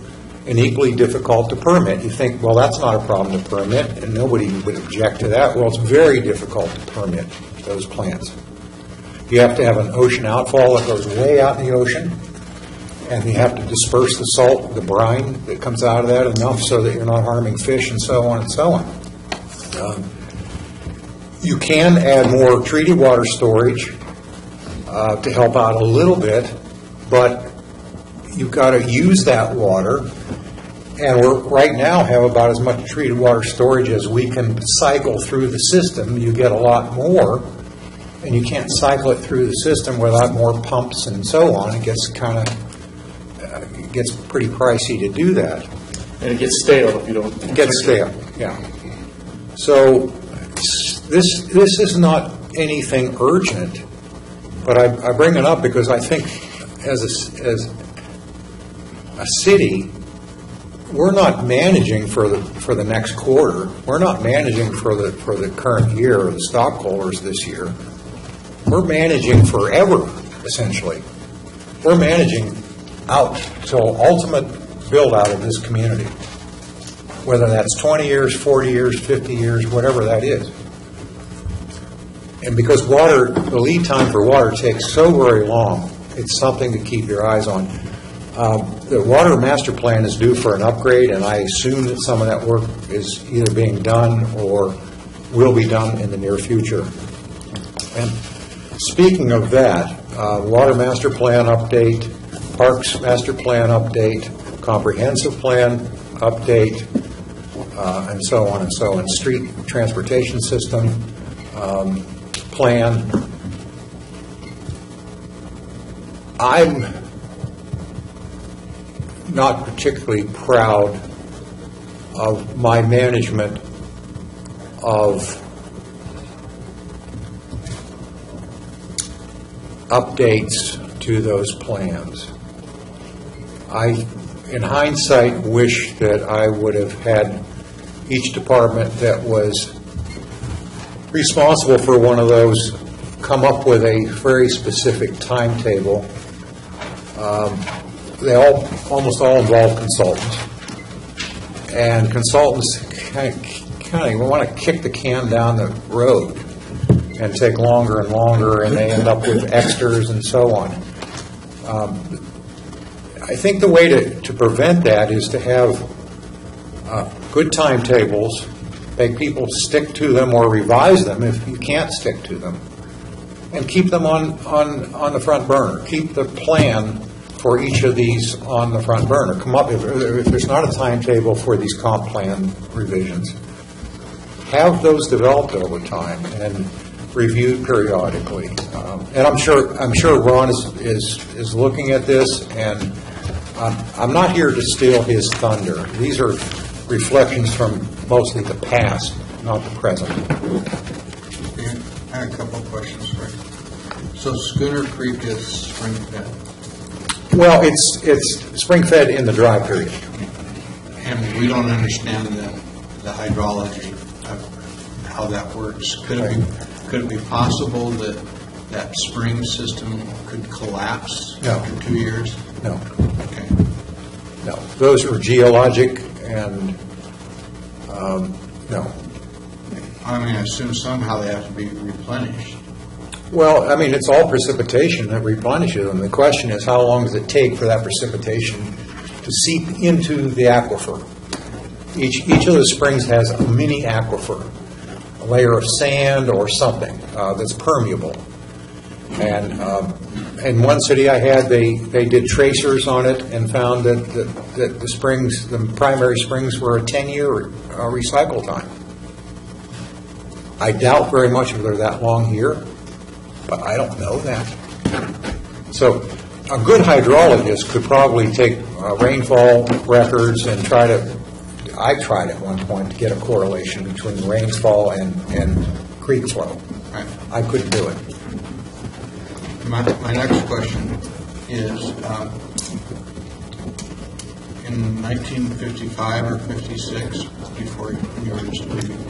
S3: and equally difficult to permit. You think, well, that's not a problem to permit, and nobody would object to that. Well, it's very difficult to permit those plants. You have to have an ocean outfall that goes way out in the ocean, and you have to disperse the salt, the brine that comes out of that enough so that you're not harming fish, and so on and so on. You can add more treated water storage to help out a little bit, but you've got to use that water, and we right now have about as much treated water storage as we can cycle through the system. You get a lot more, and you can't cycle it through the system without more pumps and so on. It gets it gets pretty pricey to do that.
S4: And it gets stale if you don't.
S3: It gets stale, yeah. So this is not anything urgent, but I bring it up because I think as a city, we're not managing for the next quarter. We're not managing for the current year or the stockholders this year. We're managing forever, essentially. We're managing out till ultimate build out of this community, whether that's 20 years, 40 years, 50 years, whatever that is. And because the lead time for water takes so very long, it's something to keep your eyes on. The water master plan is due for an upgrade, and I assume that some of that work is either being done or will be done in the near future. And speaking of that, water master plan update, parks master plan update, comprehensive plan update, and so on and so on, street transportation system plan. I'm not particularly proud of my management of updates to those plans. I, in hindsight, wish that I would have had each department that was responsible for one of those come up with a very specific timetable. They almost all involve consultants, and consultants kind of want to kick the can down the road and take longer and longer, and they end up with extras and so on. I think the way to prevent that is to have good timetables, make people stick to them or revise them if you can't stick to them, and keep them on the front burner. Keep the plan for each of these on the front burner. Come up if there's not a timetable for these comp plan revisions, have those developed over time and reviewed periodically. And I'm sure Ron is looking at this, and I'm not here to steal his thunder. These are reflections from mostly the past, not the present.
S7: I had a couple of questions for you. So Schooner Creek is spring-fed?
S3: Well, it's spring-fed in the dry period.
S7: And we don't understand the hydrology of how that works. Could it be could it be possible that that spring system could collapse
S3: No.
S7: after 2 years?
S3: No,
S7: Okay.
S3: no. Those are geologic and, no.
S7: I mean, I assume somehow they have to be replenished.
S3: Well, I mean, it's all precipitation that replenishes them. The question is, how long does it take for that precipitation to seep into the aquifer? Each of the springs has a mini aquifer, a layer of sand or something that's permeable. And in one city I had, they did tracers on it and found that the springs, the primary springs, were a 10-year recycle time. I doubt very much if they're that long here, but I don't know that. So a good hydrologist could probably take rainfall records and I tried at one point to get a correlation between rainfall and creek flow.
S7: Right.
S3: I couldn't do it.
S7: My next question is, in 1955 or 56, before you were just leaving,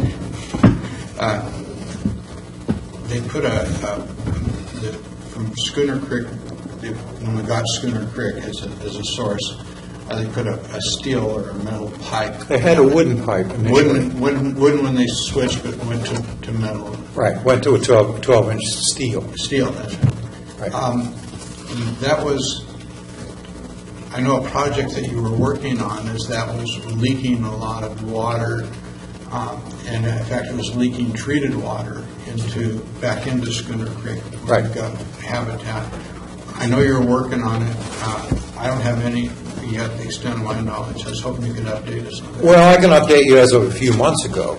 S7: they put from Schooner Creek, when we got Schooner Creek as a source, they put a steel or a metal pipe.
S3: They had a wooden pipe initially.
S7: Wooden when they switched, but went to metal.
S3: Right, went to a 12-inch steel.
S7: Steel, that's right.
S3: Right.
S7: That was, I know a project that you were working on is that was leaking a lot of water, and in fact it was leaking treated water back into Schooner Creek.
S3: Right.
S7: We've got habitat. I know you're working on it. I don't have any yet the extent of my knowledge. I was hoping you could update us on that.
S3: Well, I can update you as of a few months ago.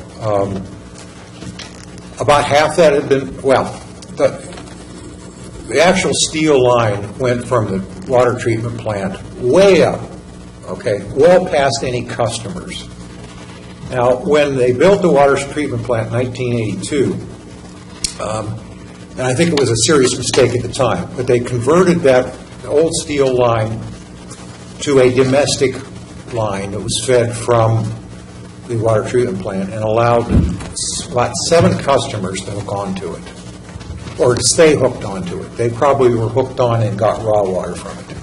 S3: About half that had been, the actual steel line went from the water treatment plant way up, okay, well past any customers. Now, when they built the water treatment plant in 1982, and I think it was a serious mistake at the time, but they converted that old steel line to a domestic line that was fed from the water treatment plant and allowed about 7 customers to hook onto it, or to stay hooked onto it. They probably were hooked on and got raw water from it.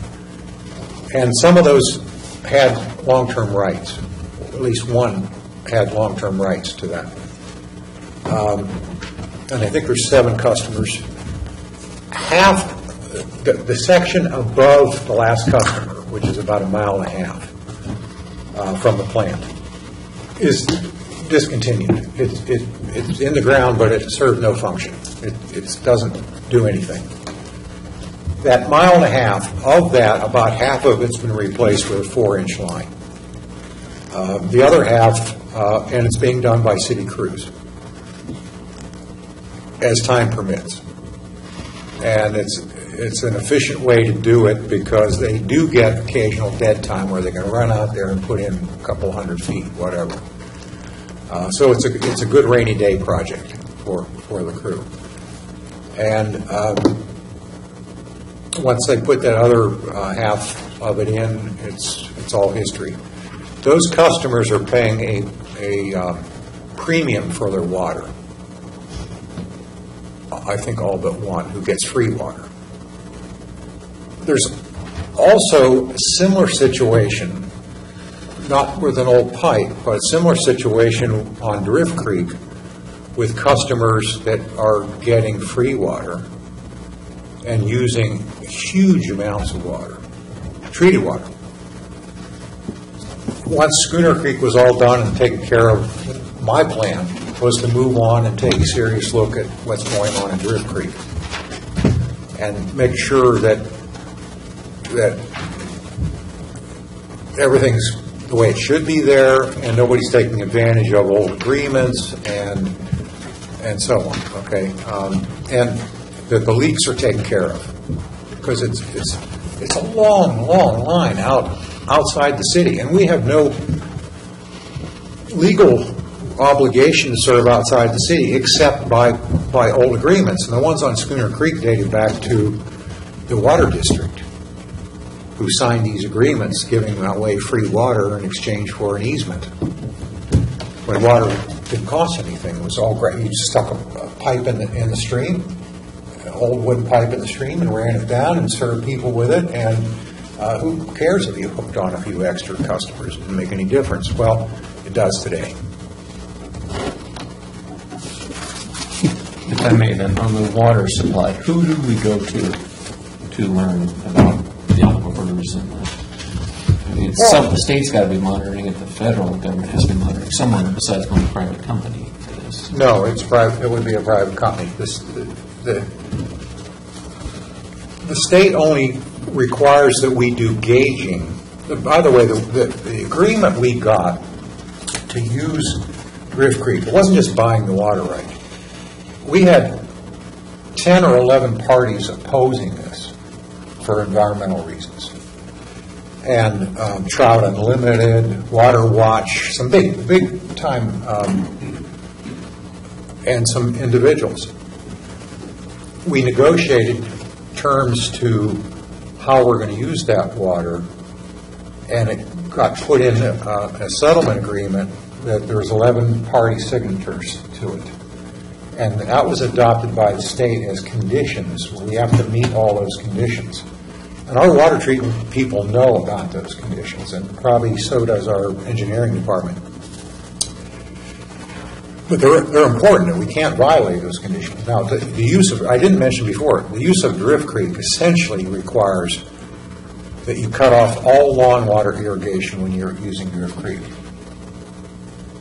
S3: And some of those had long-term rights. At least one had long-term rights to that. And I think there's 7 customers. Half, the section above the last customer, which is about 1.5 miles from the plant, is discontinued. It's in the ground, but it serves no function. It doesn't do anything. That 1.5 miles, of that, about half of it's been replaced with a 4-inch line. The other half, and it's being done by city crews, as time permits. And it's an efficient way to do it because they do get occasional dead time where they can run out there and put in a couple hundred feet, whatever. So it's a good rainy day project for the crew. And once they put that other half of it in, it's all history. Those customers are paying a premium for their water. I think all but one, who gets free water. There's also a similar situation, not with an old pipe, but a similar situation on Drift Creek with customers that are getting free water and using huge amounts of water, treated water. Once Schooner Creek was all done and taken care of, my plan was to move on and take a serious look at what's going on in Drift Creek and make sure that everything's the way it should be there and nobody's taking advantage of old agreements and so on, okay? And that the leaks are taken care of because it's a long line outside the city, and we have no legal obligation to serve outside the city except by old agreements. And the ones on Schooner Creek dated back to the water district, who signed these agreements giving away free water in exchange for an easement. When water Didn't cost anything. It was all great. You just stuck a pipe in the stream, an old wooden pipe in the stream, and ran it down and served people with it. And who cares if you hooked on a few extra customers? It didn't make any difference. Well, it does today.
S8: If I may, then, on the water supply, who do we go to learn about the aquifers? The state's got to be monitoring it. The federal government has to be monitoring someone besides one private company for this.
S3: No, it's private. It would be a private company. The state only requires that we do gauging. By the way, the agreement we got to use Drift Creek, it wasn't just buying the water right. We had 10 or 11 parties opposing this for environmental reasons. And Trout Unlimited, Water Watch, some big time, and some individuals. We negotiated terms to how we're going to use that water, and it got put in a settlement agreement that there's 11 party signatures to it. And that was adopted by the state as conditions. We have to meet all those conditions. And our water treatment people know about those conditions, and probably so does our engineering department. But they're important, and we can't violate those conditions. Now, the use of, I didn't mention before, the use of Drift Creek essentially requires that you cut off all lawn water irrigation when you're using Drift Creek.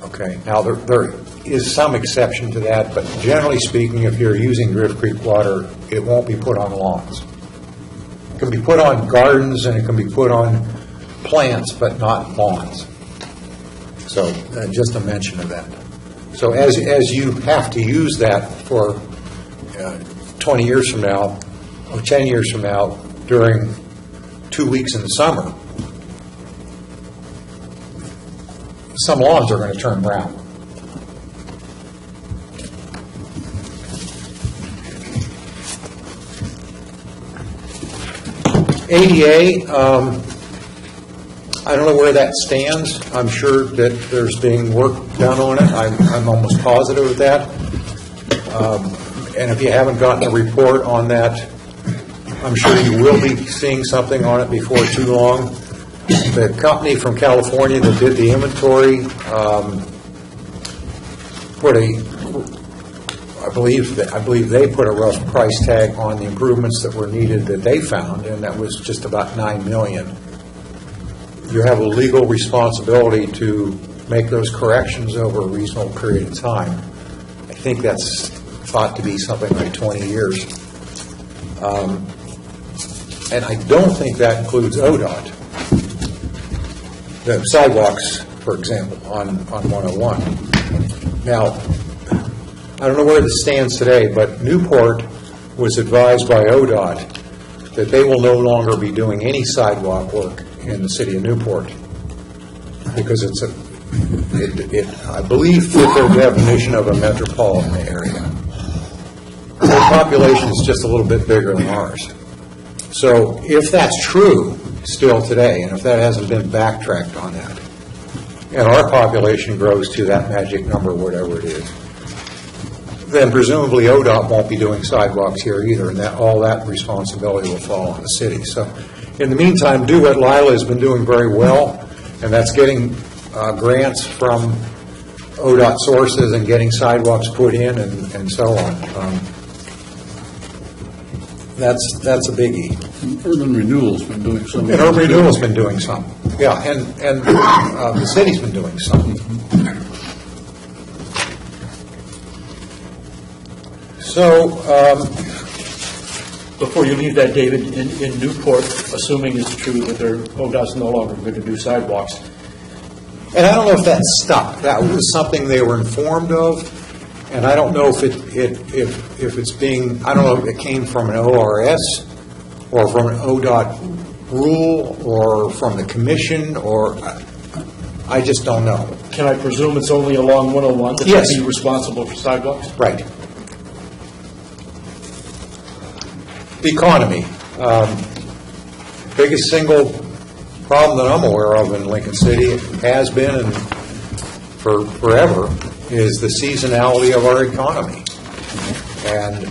S3: Okay, now there is some exception to that, but generally speaking, if you're using Drift Creek water, it won't be put on lawns. It can be put on gardens and it can be put on plants, but not lawns. So just a mention of that. So as you have to use that for 20 years from now or 10 years from now during 2 weeks in the summer, some lawns are going to turn brown. ADA, I don't know where that stands. I'm sure that there's being work done on it. I'm almost positive of that. And if you haven't gotten a report on that, I'm sure you will be seeing something on it before too long. The company from California that did the inventory I believe they put a rough price tag on the improvements that were needed that they found, and that was just about $9 million. You have a legal responsibility to make those corrections over a reasonable period of time. I think that's thought to be something like 20 years. And I don't think that includes ODOT. The sidewalks, for example, on 101. Now, I don't know where this stands today, but Newport was advised by ODOT that they will no longer be doing any sidewalk work in the city of Newport because I believe fit their definition of a metropolitan area. Their population is just a little bit bigger than ours. So if that's true still today, and if that hasn't been backtracked on that, and our population grows to that magic number, whatever it is, then presumably ODOT won't be doing sidewalks here either, and all that responsibility will fall on the city. So in the meantime, do what Lila has been doing very well, and that's getting grants from ODOT sources and getting sidewalks put in and so on. That's a biggie.
S5: Urban Renewal's been doing something.
S3: And Urban Renewal's been doing some. Yeah, and the city's been doing some. So,
S4: before you leave that, David, in Newport, assuming it's true that ODOT's no longer going to do sidewalks.
S3: And I don't know if that's stuck. That was something they were informed of, and I don't know if it's being. I don't know if it came from an ORS or from an ODOT rule or from the commission, or I just don't know.
S4: Can I presume it's only along 101 that
S3: Yes.
S4: should be responsible for sidewalks?
S3: Right. The economy. Biggest single problem that I'm aware of in Lincoln City has been for forever is the seasonality of our economy. And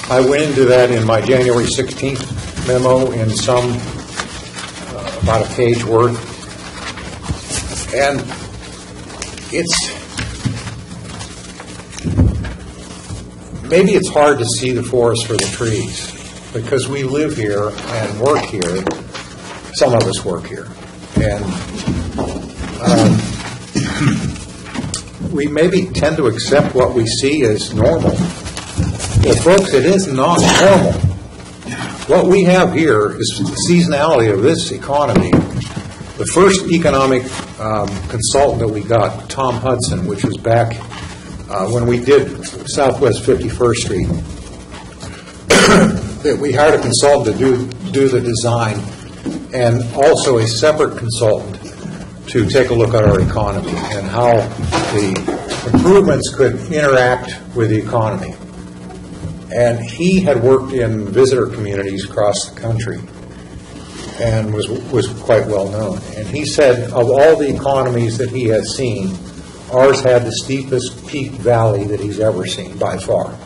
S3: I went into that in my January 16th memo in some, about a page worth. And maybe it's hard to see the forest for the trees, because we live here and work here. Some of us work here. And we maybe tend to accept what we see as normal. Well, folks, it is not normal. What we have here is the seasonality of this economy. The first economic consultant that we got, Tom Hudson, which was back when we did Southwest 51st Street, that we hired a consultant to do the design, and also a separate consultant to take a look at our economy and how the improvements could interact with the economy. And he had worked in visitor communities across the country and was quite well known. And he said of all the economies that he has seen, ours had the steepest peak valley that he's ever seen by far.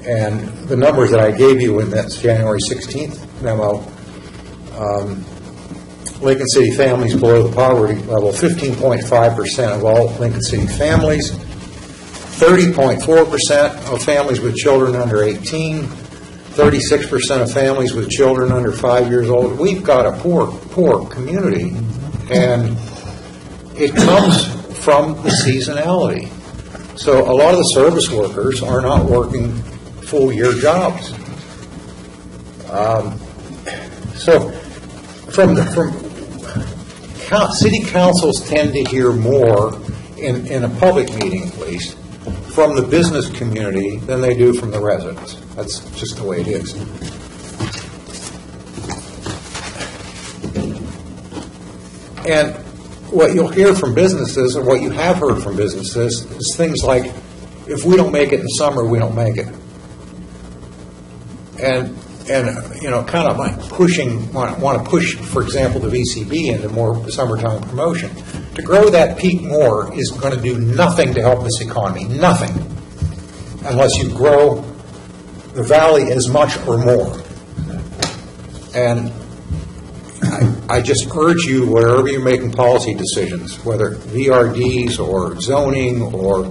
S3: And the numbers that I gave you in that January 16th memo, Lincoln City families below the poverty level, 15.5% of all Lincoln City families, 30.4% of families with children under 18, 36% of families with children under 5 years old. We've got a poor community, and it comes from the seasonality. So a lot of the service workers are not working full-year jobs. So city councils tend to hear more, in a public meeting at least, from the business community than they do from the residents. That's just the way it is. And what you'll hear from businesses, or what you have heard from businesses, is things like, if we don't make it in the summer, we don't make it. And you know, kind of like want to push, for example, the VCB into more summertime promotion. To grow that peak more is going to do nothing to help this economy, nothing, unless you grow the valley as much or more. And I just urge you, wherever you're making policy decisions, whether VRDs or zoning or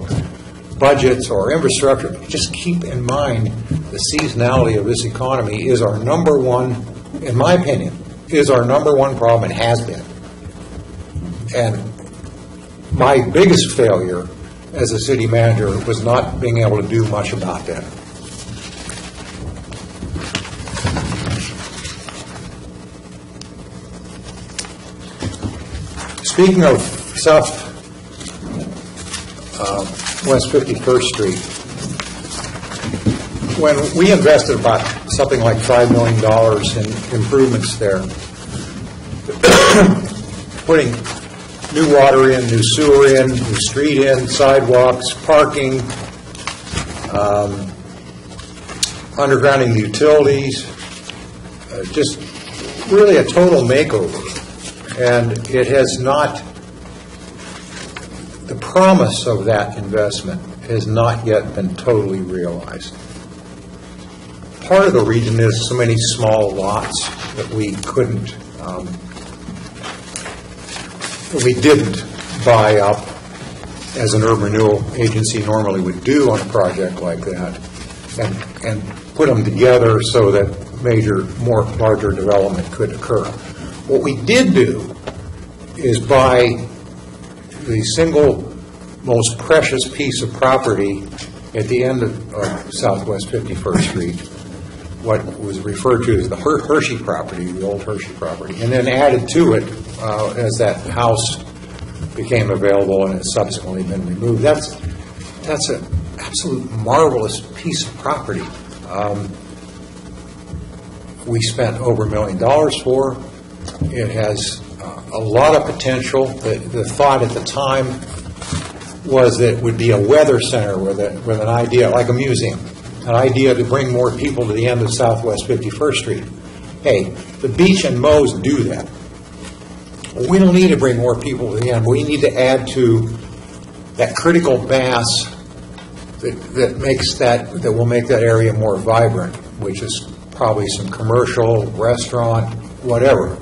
S3: budgets or infrastructure, just keep in mind the seasonality of this economy is our number one, in my opinion, is our number one problem and has been. And my biggest failure as a city manager was not being able to do much about that. Speaking of West 51st Street, when we invested about something like $5 million in improvements there, putting new water in, new sewer in, new street in, sidewalks, parking, undergrounding the utilities, just really a total makeover. And it has not, the promise of that investment has not yet been totally realized. Part of the reason is so many small lots that we couldn't, that we didn't buy up as an urban renewal agency normally would do on a project like that, and put them together so that larger development could occur. What we did do is buy the single most precious piece of property at the end of Southwest 51st Street, what was referred to as the Hershey property, the old Hershey property, and then added to it as that house became available and has subsequently been removed. That's an absolute marvelous piece of property. We spent over $1 million for. It has a lot of potential. The thought at the time was that it would be a weather center with an idea, like a museum, an idea to bring more people to the end of Southwest 51st Street. Hey, the beach and Moe's do that. we don't need to bring more people to the end. We need to add to that critical mass that will make that area more vibrant, which is probably some commercial, restaurant, whatever.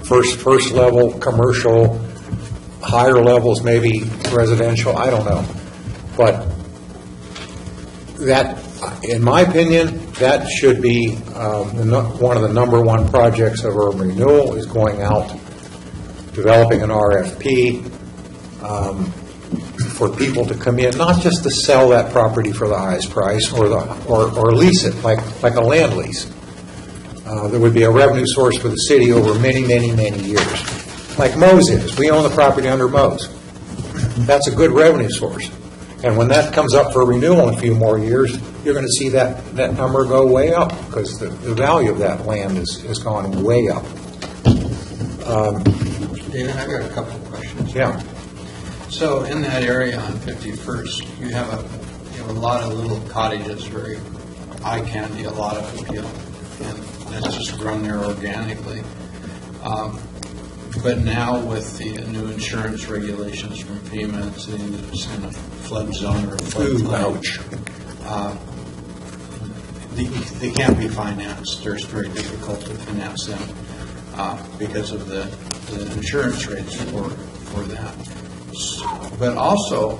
S3: First level commercial, higher levels maybe residential. I don't know, but that, in my opinion, that should be one of the number one projects of urban renewal, is going out, developing an RFP for people to come in, not just to sell that property for the highest price or lease it like a land lease. There would be a revenue source for the city over many, many, many years, like Moe's is. We own the property under Moe's. That's a good revenue source. And when that comes up for renewal in a few more years, you're going to see that number go way up, because the value of that land has gone way up.
S7: David, I've got a couple of questions.
S3: Yeah.
S7: So in that area on 51st, you have a lot of little cottages, very eye candy, a lot of appeal, and that's just grown there organically. But now with the new insurance regulations from FEMA, it's in a flood zone or a floodplain. They can't be financed. It's very difficult to finance them because of the insurance rates for that. But also,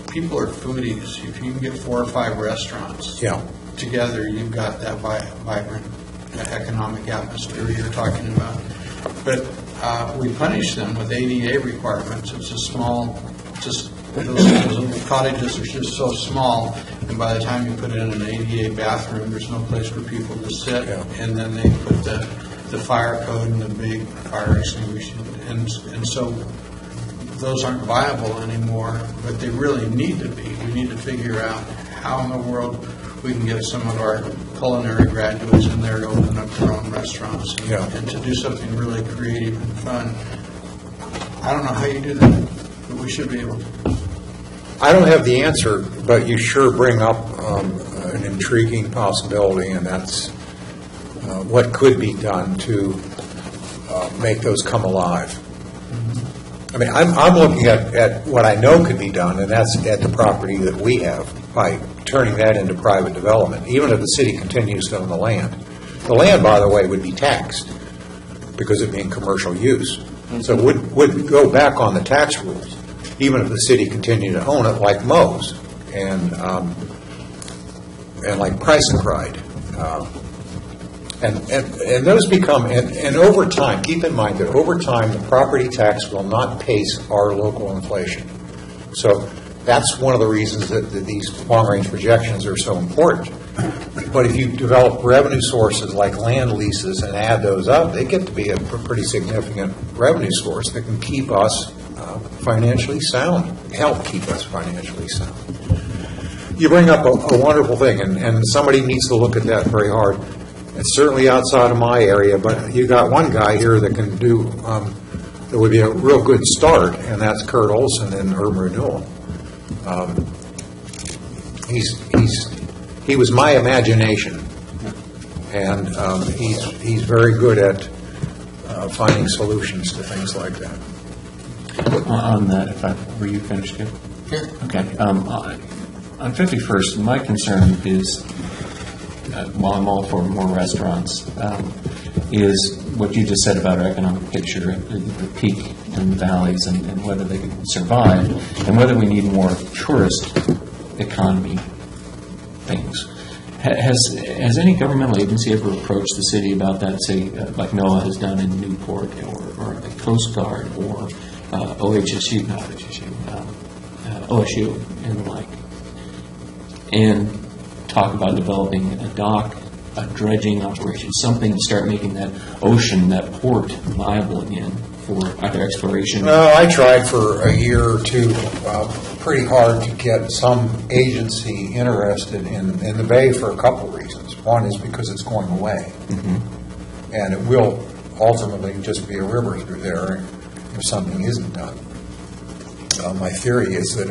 S7: people are foodies. If you can get 4 or 5 restaurants together, you've got that vibrant economic atmosphere you're talking about. But we punish them with ADA requirements. It's a small, those little cottages are just so small, and by the time you put in an ADA bathroom, there's no place for people to sit, and then they put the fire code and the big fire extinguishing, and so those aren't viable anymore, but they really need to be. We need to figure out how in the world we can get some of our culinary graduates in there to open up their own restaurants and to do something really creative and fun. I don't know how you do that, but we should be able to.
S3: I don't have the answer, but you sure bring up an intriguing possibility, and that's what could be done to make those come alive. I mean, I'm looking at what I know could be done, and that's at the property that we have, by turning that into private development, even if the city continues to own the land. The land, by the way, would be taxed because of being commercial use. So it would go back on the tax rules, even if the city continued to own it, like Moe's and like Price and Pride. And those become, and over time, keep in mind that over time the property tax will not pace our local inflation. So that's one of the reasons that these long-range projections are so important. But if you develop revenue sources like land leases and add those up, they get to be a pretty significant revenue source that can keep us financially sound, help keep us financially sound. You bring up a wonderful thing, and somebody needs to look at that very hard. It's certainly outside of my area, but you got one guy here that can do, that would be a real good start, and that's Kurt Olson in Urban Renewal. He was my imagination, and he's very good at finding solutions to things like that.
S8: On that, were you finished yet?
S7: Sure.
S8: Okay. On 51st, my concern is, while I'm all for more restaurants, is what you just said about our economic picture, the peak and the valleys, and whether they can survive, and whether we need more tourist economy things. Has any governmental agency ever approached the city about that, say, like NOAA has done in Newport, or the Coast Guard, or OHSU, not OHSU, OSU, and the like, and talk about developing a dock, a dredging operation, something to start making that ocean, that port, viable again for either exploration?
S3: No, I tried for a year or two pretty hard to get some agency interested in the bay for a couple of reasons. One is because it's going away, and it will ultimately just be a river through there if something isn't done. My theory is that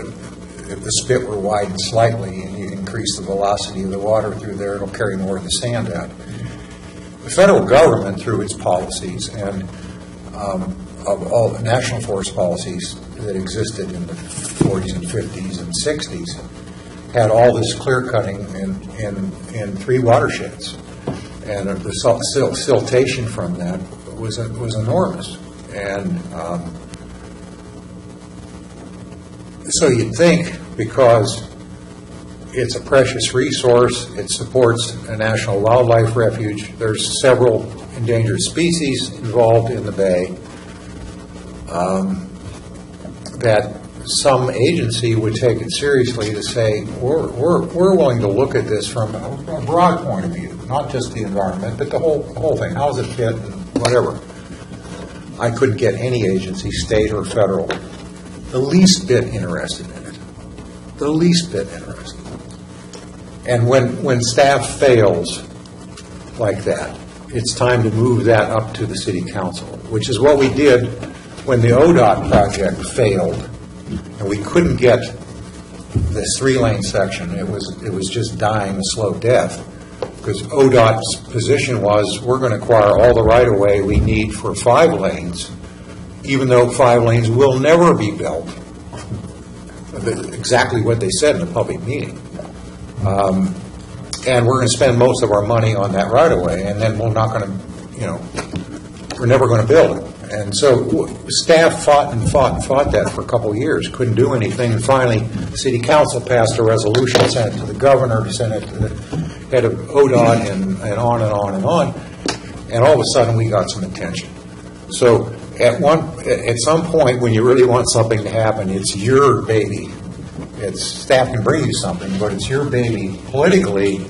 S3: if the spit were widened slightly and you increase the velocity of the water through there, it'll carry more of the sand out. The federal government, through its policies, and of all the national forest policies that existed in the 40s and 50s and 60s had all this clear cutting in 3 watersheds, and the siltation from that was enormous. And so you'd think, because it's a precious resource, it supports a national wildlife refuge, there's several endangered species involved in the bay, that some agency would take it seriously to say, we're willing to look at this from a broad point of view, not just the environment, but the whole thing. How does it fit and whatever. I couldn't get any agency, state or federal, the least bit interested in it. The least bit interested. And when staff fails like that, it's time to move that up to the city council, which is what we did when the ODOT project failed, and we couldn't get this 3-lane section. It was just dying a slow death, because ODOT's position was, we're going to acquire all the right-of-way we need for 5 lanes, even though 5 lanes will never be built. Exactly what they said in a public meeting. And we're going to spend most of our money on that right-of-way, and then we're not going to, we're never going to build it. And so staff fought that for a couple of years, couldn't do anything, and finally the city council passed a resolution, sent it to the governor, sent it to the head of ODOT, and on and on and on, and all of a sudden we got some attention. So at some point, when you really want something to happen, it's your baby. Staff can bring you something, but it's your baby. Politically,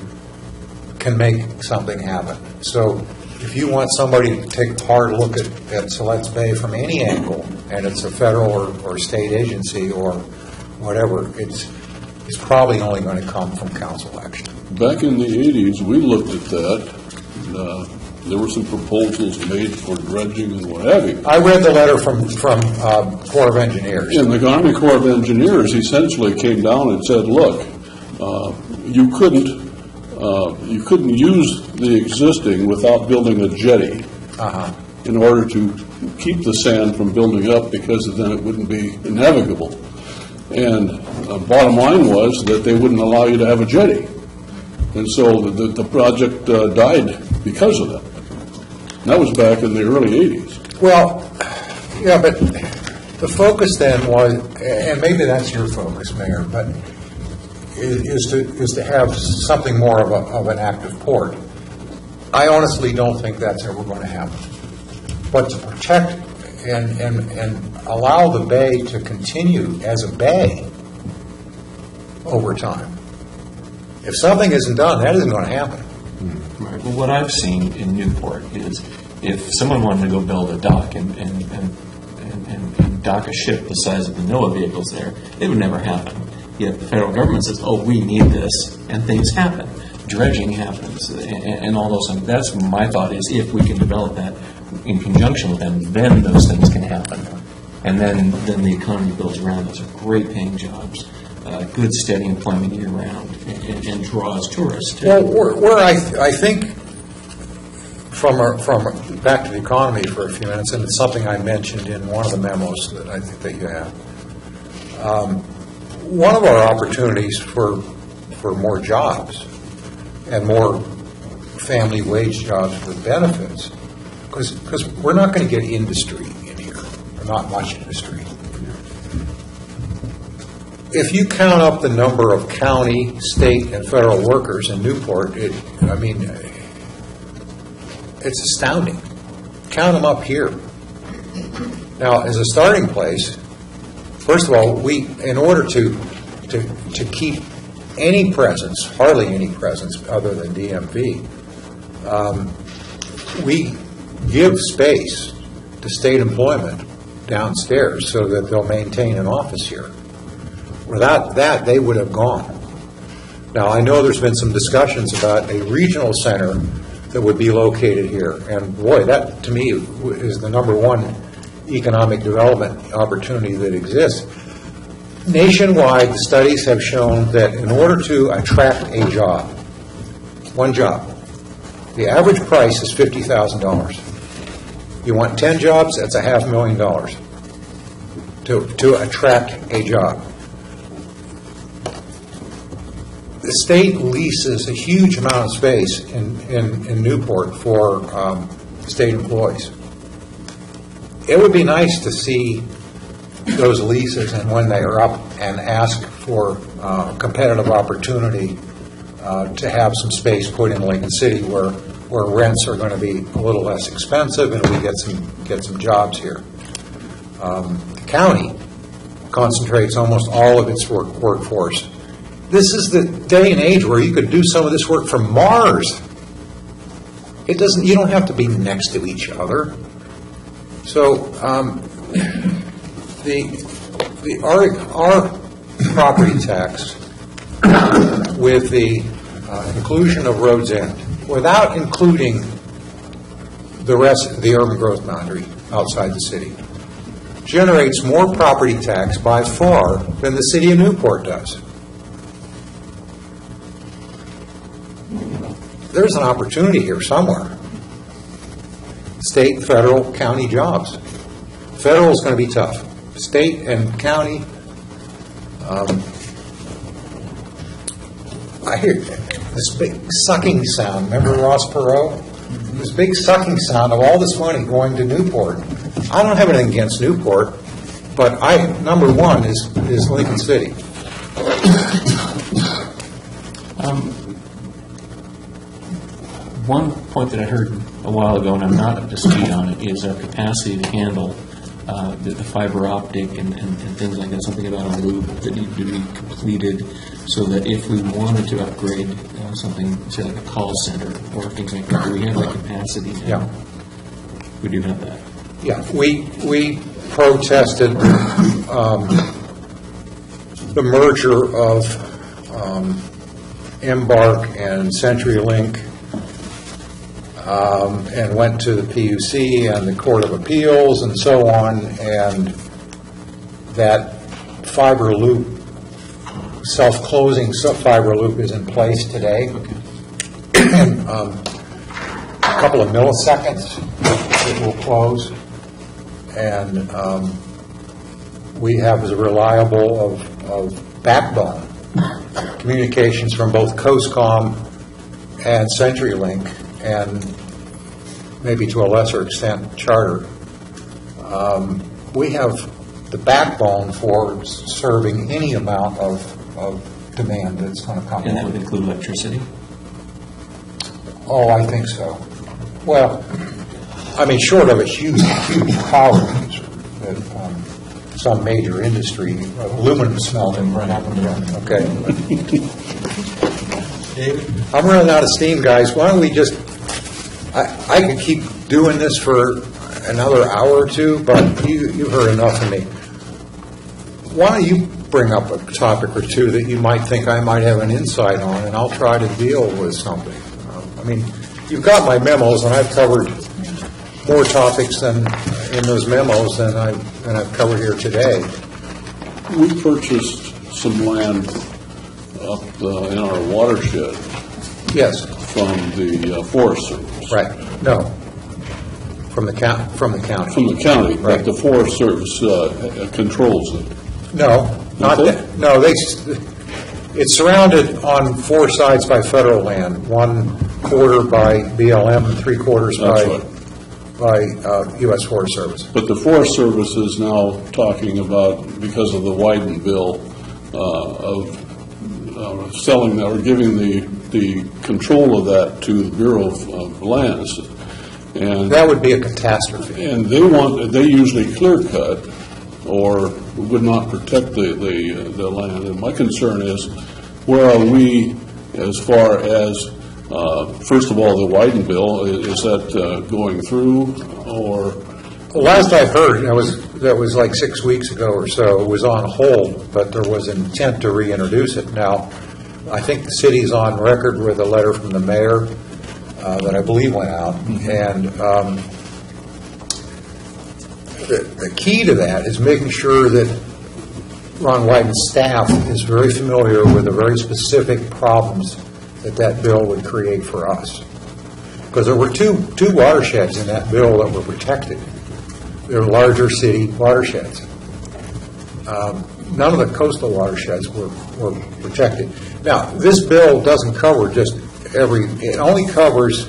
S3: can make something happen. So if you want somebody to take a hard look at Siletz Bay from any angle, and it's a federal or state agency or whatever, it's probably only going to come from council action.
S5: Back in the 80s, we looked at that. There were some proposals made for dredging and what have you.
S3: I read the letter from Corps of Engineers.
S5: And the Army Corps of Engineers essentially came down and said, look, you couldn't use the existing without building a jetty in order to keep the sand from building up, because then it wouldn't be navigable. And bottom line was that they wouldn't allow you to have a jetty. And so the project died because of that. And that was back in the early 80s.
S3: Well, yeah, but the focus then was, and maybe that's your focus, Mayor, but is to have something more of an active port. I honestly don't think that's ever going to happen. But to protect and allow the bay to continue as a bay over time. If something isn't done, that isn't going to happen.
S8: Right. Well, what I've seen in Newport is, if someone wanted to go build a dock and dock a ship the size of the NOAA vehicles there, it would never happen. Yet the federal government says, oh, we need this, and things happen. Dredging happens, and all those things. That's my thought, is if we can develop that in conjunction with them, then those things can happen. And then the economy builds around those. Are great paying jobs, good steady employment year-round, and draws tourists too.
S3: Well, where I think, from back to the economy for a few minutes, and it's something I mentioned in one of the memos that I think that you have. One of our opportunities for more jobs and more family wage jobs with benefits, because we're not going to get industry in here, or not much industry. If you count up the number of county, state, and federal workers in Newport, it's astounding. Count them up here. Now, as a starting place, first of all, in order to keep any presence, hardly any presence other than DMV, we give space to state employment downstairs so that they'll maintain an office here. Without that, they would have gone. Now, I know there's been some discussions about a regional center that would be located here, and boy, that to me is the number one economic development opportunity that exists. Nationwide, the studies have shown that in order to attract a job, one job, the average price is $50,000. You want 10 jobs, that's $500,000 to attract a job. The state leases a huge amount of space in Newport for state employees. It would be nice to see those leases, and when they are up, and ask for competitive opportunity to have some space put in Lincoln City where rents are going to be a little less expensive, and we get some jobs here. The county concentrates almost all of its workforce. This is the day and age where you could do some of this work from Mars. It doesn't. You don't have to be next to each other. So our property tax, with the inclusion of Rhodes End, without including the rest of the urban growth boundary outside the city, generates more property tax by far than the city of Newport does. There's an opportunity here somewhere. State, federal, county jobs. Federal is going to be tough. State and county, I hear this big sucking sound. Remember Ross Perot? This big sucking sound of all this money going to Newport. I don't have anything against Newport, but number one is Lincoln City.
S8: One point that I heard a while ago, and I'm not up to speed on it, is our capacity to handle the fiber optic and things like that, something about a loop that needed to be completed so that if we wanted to upgrade something, say like a call center or things like that, do we have that capacity now?
S3: Yeah.
S8: We do have that.
S3: Yeah, we protested the merger of Embark and CenturyLink, and went to the PUC and the Court of Appeals and so on, and that fiber loop, self-closing fiber loop is in place today. And a couple of milliseconds it will close, and we have as reliable of backbone communications from both COSCOM and CenturyLink, and maybe to a lesser extent Charter. We have the backbone for serving any amount of demand that's going to come in.
S8: And that would include electricity?
S3: Oh, I think so. Well, I mean, short of a huge power user that some major industry, aluminum smelting, okay. I'm running out of steam, guys. Why don't we just, I could keep doing this for another hour or two, but you've heard enough of me. Why don't you bring up a topic or two that you might think I might have an insight on, and I'll try to deal with something. I mean, you've got my memos, and I've covered more topics than in those memos than I've covered here today.
S5: We purchased some land up in our watershed.
S3: Yes.
S5: From the Forest Service.
S3: Right. No. From the county.
S5: From the county,
S3: right.
S5: But the Forest Service controls it.
S3: No, not that. No, it's surrounded on four sides by federal land, 1/4 by BLM and 3/4 by U.S. Forest Service.
S5: But the Forest Service is now talking about, because of the Wyden bill, of selling that or giving the control of that to the Bureau of Lands. And
S3: that would be a catastrophe.
S5: And they usually clear cut or would not protect the land. And my concern is, where are we as far as, first of all, the Wyden bill? Is that going through, or?
S3: Last I heard, that was like 6 weeks ago or so, it was on hold, but there was intent to reintroduce it. Now, I think the city's on record with a letter from the mayor that I believe went out, and the key to that is making sure that Ron Wyden's staff is very familiar with the very specific problems that bill would create for us. because there were two watersheds in that bill that were protected. They were larger city watersheds. None of the coastal watersheds were protected. Now, this bill doesn't cover just it only covers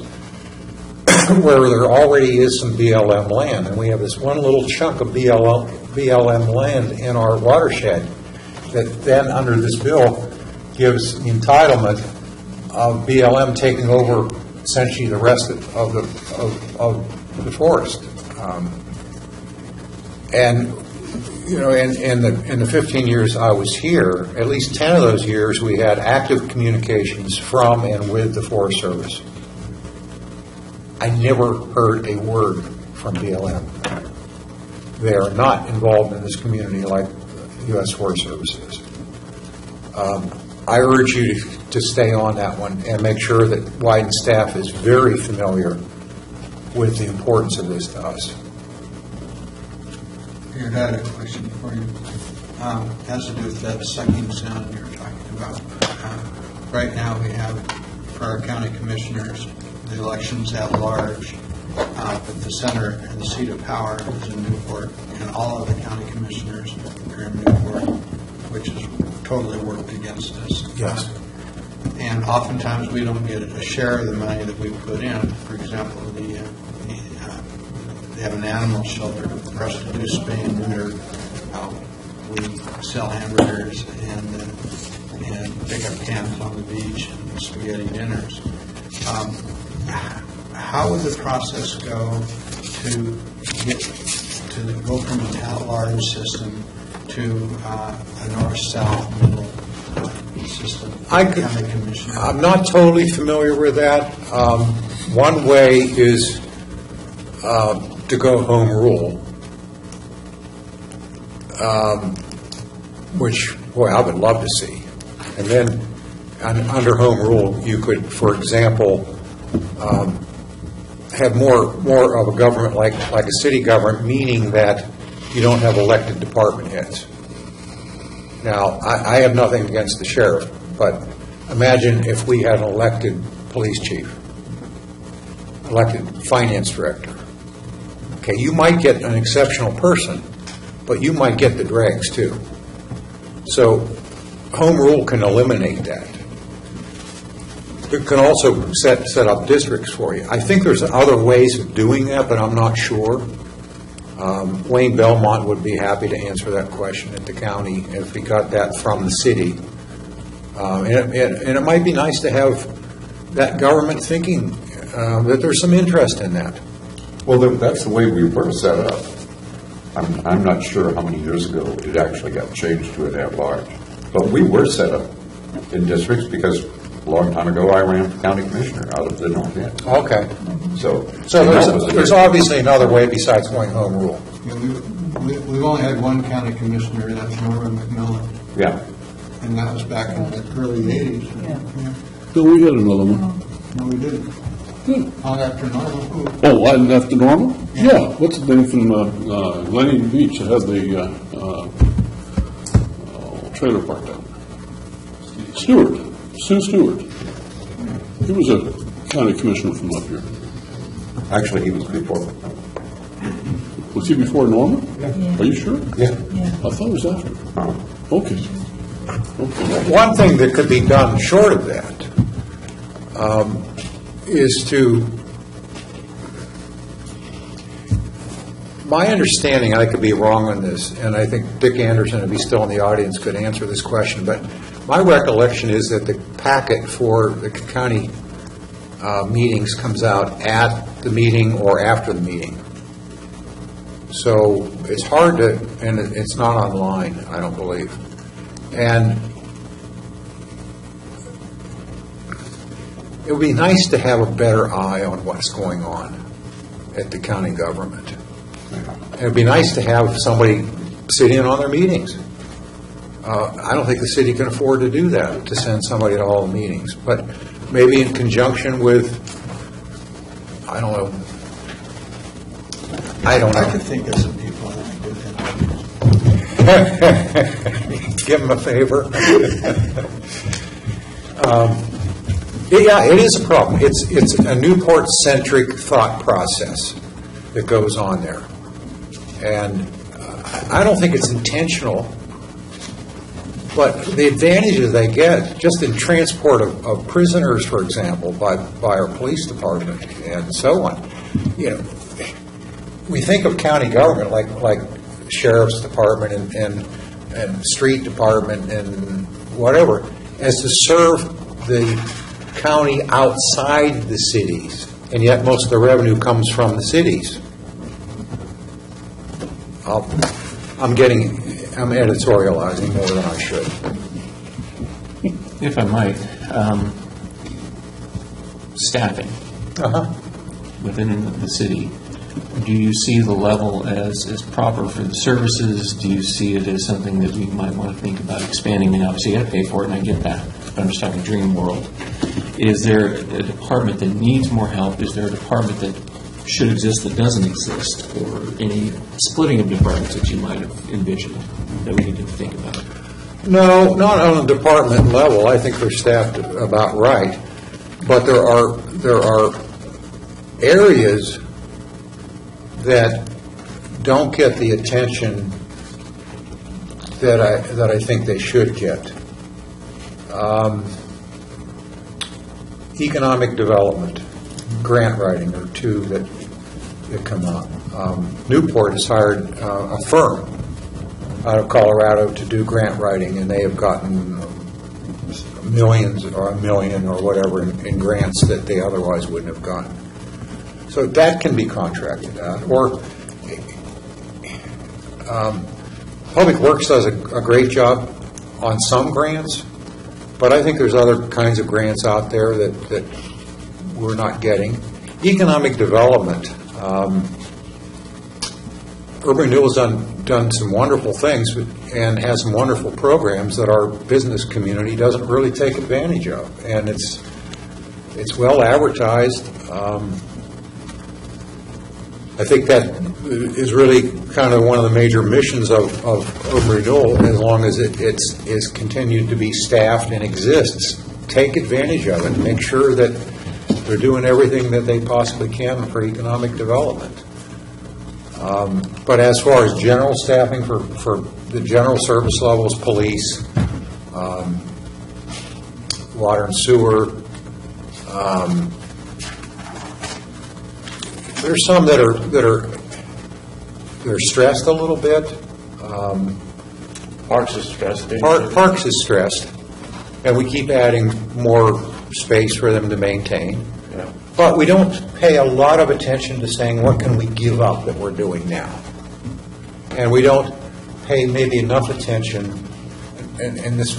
S3: where there already is some BLM land, and we have this one little chunk of BLM land in our watershed that then, under this bill, gives the entitlement of BLM taking over essentially the rest of the forest. And you know, in the 15 years I was here, at least 10 of those years, we had active communications from and with the Forest Service. I never heard a word from BLM. They are not involved in this community like the U.S. Forest Service is. I urge you to stay on that one and make sure that Wyden staff is very familiar with the importance of this to us.
S7: Here, I had a question for you. Has to do with that sucking sound you were talking about. Right now we have, for our county commissioners, the elections at large, but the center and the seat of power is in Newport, and all of the county commissioners are in Newport, which has totally worked against us.
S3: Yes.
S7: And oftentimes we don't get a share of the money that we put in. For example, they have an animal shelter for us to do spay and neuter. We sell hamburgers and pick up cans on the beach and spaghetti dinners. How would the process go to go from an at-large system to a north-south middle system?
S3: I'm not totally familiar with that. One way is to go home rule, which, boy, I would love to see. And then under home rule, you could, for example, have more of a government like a city government, meaning that you don't have elected department heads. Now, I have nothing against the sheriff, but imagine if we had an elected police chief, elected finance director. Okay, you might get an exceptional person, but you might get the dregs too. So home rule can eliminate that. It can also set up districts for you. I think there's other ways of doing that, but I'm not sure. Wayne Belmont would be happy to answer that question at the county if we got that from the city. And it might be nice to have that government thinking that there's some interest in that.
S6: Well, that's the way we were set up. I'm not sure how many years ago it actually got changed to an at-large. But we were set up in districts because a long time ago I ran for county commissioner out of the north end.
S3: Okay.
S6: So
S3: there's obviously another way besides going home rule.
S7: Yeah, we've only had one county commissioner, that's Norman McMillan.
S6: Yeah.
S7: And that was back in the early 80s.
S1: Yeah.
S5: No, we had another one.
S7: No, we didn't. On after Norman.
S5: Oh, and after Normal? Yeah. What's the name from Glenny Beach that had the trailer park down? Stewart. Sue Stewart. He was a county commissioner from up here.
S6: Actually, he was before.
S5: Was he before Norman?
S1: Yeah.
S5: Are you sure?
S6: Yeah.
S1: Yeah.
S5: I thought it was after. Okay.
S3: One thing that could be done short of that is to, my understanding, I could be wrong on this, and I think Dick Anderson, if he's still in the audience, could answer this question, but my recollection is that the packet for the county meetings comes out at the meeting or after the meeting. So it's hard to, and it's not online, I don't believe. And it would be nice to have a better eye on what's going on at the county government. It would be nice to have somebody sit in on their meetings. I don't think the city can afford to do that, to send somebody to all the meetings. But maybe in conjunction with, I don't know.
S7: I could think of some people that could
S3: give them a favor. Yeah, it is a problem. It's a Newport-centric thought process that goes on there. And I don't think it's intentional, but the advantages they get, just in transport of prisoners, for example, by our police department and so on. You know, we think of county government like sheriff's department and street department and whatever, as to serve the county outside the cities, and yet most of the revenue comes from the cities. I'm editorializing more than I should.
S8: If I might, staffing within the city, do you see the level as proper for the services? Do you see it as something that we might want to think about expanding? I mean, obviously you got to pay for it, and I get that, but I'm just talking dream world. Is there a department that needs more help? Is there a department that should exist that doesn't exist, or any splitting of departments that you might have envisioned that we need to think about?
S3: No, not on a department level. I think they're staffed about right, but there are areas that don't get the attention that I think they should get. Economic development, grant writing are two that come up. Newport has hired a firm out of Colorado to do grant writing, and they have gotten millions or $1 million or whatever in grants that they otherwise wouldn't have gotten. So that can be contracted out. Or Public Works does a great job on some grants, but I think there's other kinds of grants out there that we're not getting. Economic development. Urban Renewal has done some wonderful things and has some wonderful programs that our business community doesn't really take advantage of. And it's well advertised. I think that is really kind of one of the major missions of Urban Renewal, as long as it is continued to be staffed and exists. Take advantage of it. Make sure that they're doing everything that they possibly can for economic development. But as far as general staffing for the general service levels, police, water and sewer, there's some that are stressed a little bit.
S4: Parks is stressed.
S3: Parks is stressed, and we keep adding more space for them to maintain.
S4: Yeah.
S3: But we don't pay a lot of attention to saying, what can we give up that we're doing now? And we don't pay maybe enough attention, and this,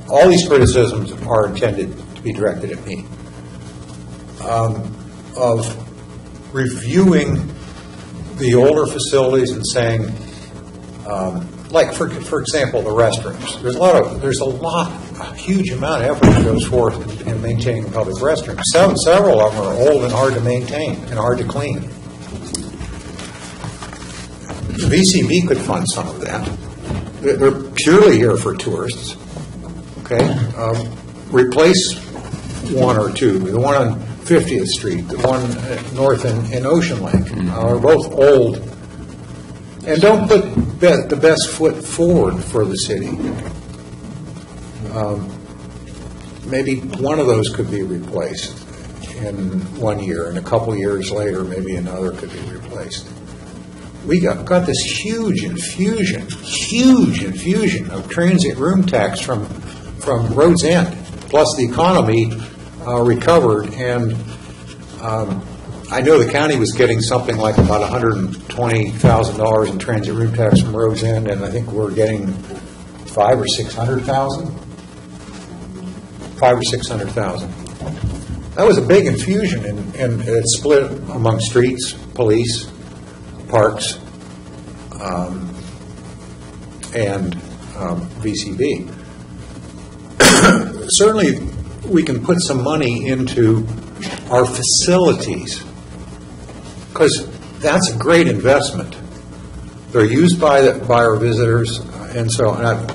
S3: all these criticisms are intended to be directed at me, of reviewing the older facilities and saying, like for example, the restrooms. There's a huge amount of effort that goes forth in maintaining public restrooms. Several of them are old and hard to maintain and hard to clean. The VCB could fund some of that. They're purely here for tourists. Okay, replace one or two. The one on 50th Street, the one north in Ocean Lake, are both old, and don't put the best foot forward for the city. Maybe one of those could be replaced in 1 year, and a couple years later, maybe another could be replaced. We got this huge infusion of transient room tax from Rhodes End, plus the economy recovered, and I know the county was getting something like about $120,000 in transit room tax from Rhodes End, and I think we're getting $500,000 or $600,000. $500,000 or $600,000. That was a big infusion, and it's split among streets, police, parks, and VCB. Certainly, we can put some money into our facilities, because that's a great investment. They're used by our visitors, and so enough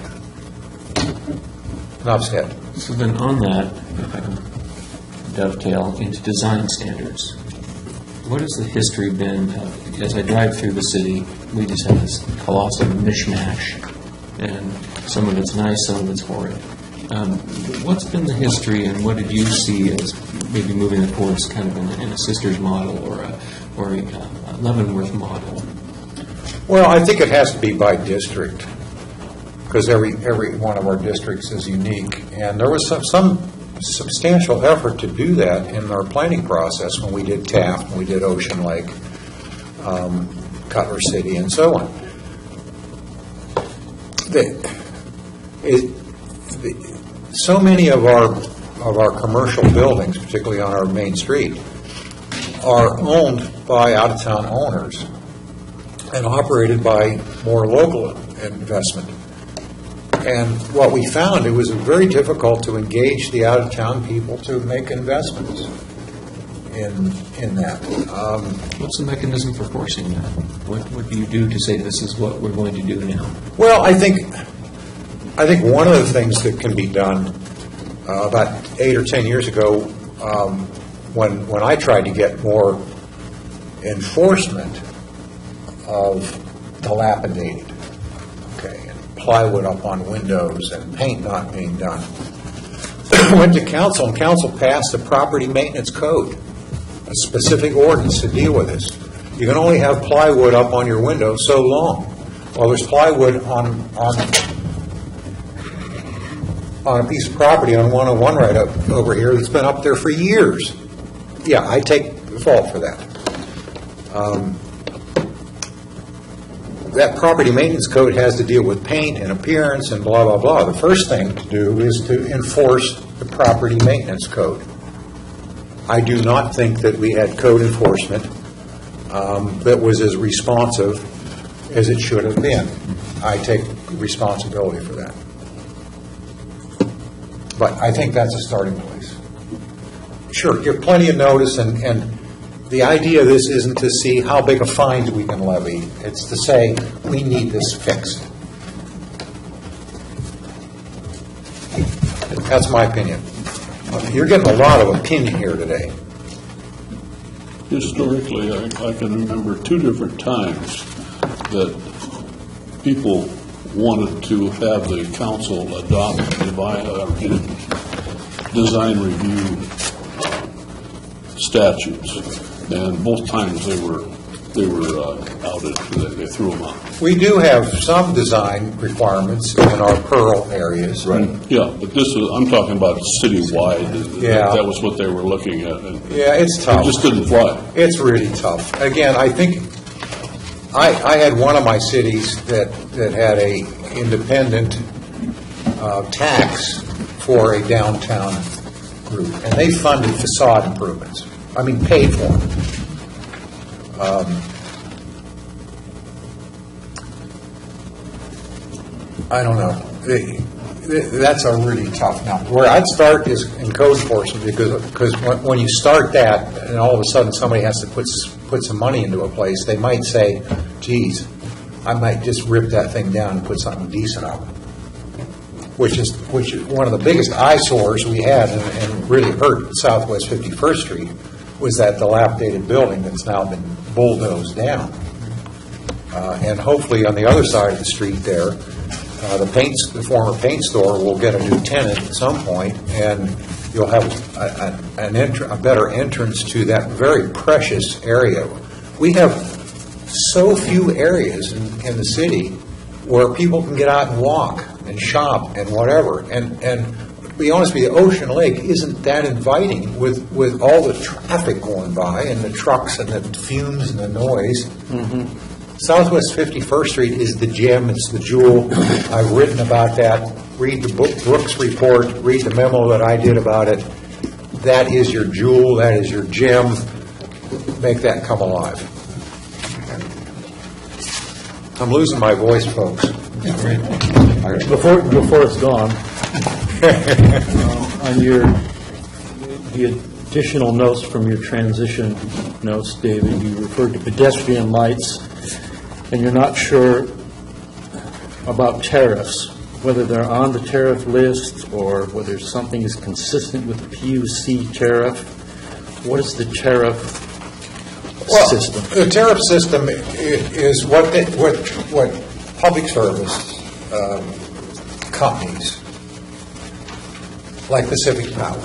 S3: said.
S8: So then on that, if I can dovetail into design standards. What has the history been of, as I drive through the city, we just have this colossal mishmash, and some of it's nice, some of it's horrid. What's been the history, and what did you see as maybe moving it towards kind of in a Sisters model or a Leavenworth model?
S3: Well, I think it has to be by district, because every one of our districts is unique, and there was some substantial effort to do that in our planning process when we did Taft, when we did Ocean Lake, Cutler City, and so on. So many of our commercial buildings, particularly on our main street, are owned by out-of-town owners and operated by more local investment. And what we found, it was very difficult to engage the out-of-town people to make investments in that.
S8: What's the mechanism for forcing that? What do you do to say this is what we're going to do now?
S3: Well, I think one of the things that can be done about 8 or 10 years ago, when I tried to get more enforcement of dilapidated, plywood up on windows and paint not being done. Went to council, and council passed a property maintenance code, a specific ordinance to deal with this. You can only have plywood up on your window so long. Well, there's plywood on a piece of property on 101 right up over here that's been up there for years. Yeah, I take the fault for that. That property maintenance code has to deal with paint and appearance and blah, blah, blah. The first thing to do is to enforce the property maintenance code. I do not think that we had code enforcement that was as responsive as it should have been. I take responsibility for that. But I think that's a starting place. Sure, give plenty of notice, and the idea of this isn't to see how big a fine we can levy. It's to say, we need this fixed. That's my opinion. You're getting a lot of opinion here today.
S5: Historically, I can remember 2 different times that people wanted to have the council adopt design review statutes. And both times they were outed. They threw them out.
S3: We do have some design requirements in our Pearl areas.
S5: Right. Yeah, but I'm talking about citywide.
S3: Yeah.
S5: That was what they were looking at. And
S3: yeah, it's tough.
S5: It just didn't fly.
S3: It's really tough. Again, I think I had one of my cities that had a independent tax for a downtown group, and they funded facade improvements. I mean, paid for them. I don't know. That's a really tough number. Where I'd start is in code enforcement, because when you start that, and all of a sudden somebody has to put some money into a place, they might say, geez, I might just rip that thing down and put something decent up. Which is one of the biggest eyesores we had and really hurt Southwest 51st Street was that dilapidated building that's now been bulldozed down. And hopefully on the other side of the street there, the former paint store will get a new tenant at some point, and you'll have a better entrance to that very precious area. We have so few areas in the city where people can get out and walk and shop and whatever. And to be honest with you, Ocean Lake isn't that inviting with all the traffic going by and the trucks and the fumes and the noise. Mm-hmm. Southwest 51st Street is the gem. It's the jewel. I've written about that. Read the Brooks report. Read the memo that I did about it. That is your jewel. That is your gem. Make that come alive. I'm losing my voice, folks.
S4: Before it's gone, on the additional notes from your transition notes, David, you referred to pedestrian lights, and you're not sure about tariffs. whether they're on the tariff list or whether something is consistent with the PUC tariff. What is the tariff system?
S3: The tariff system is what public service companies, like Pacific Power,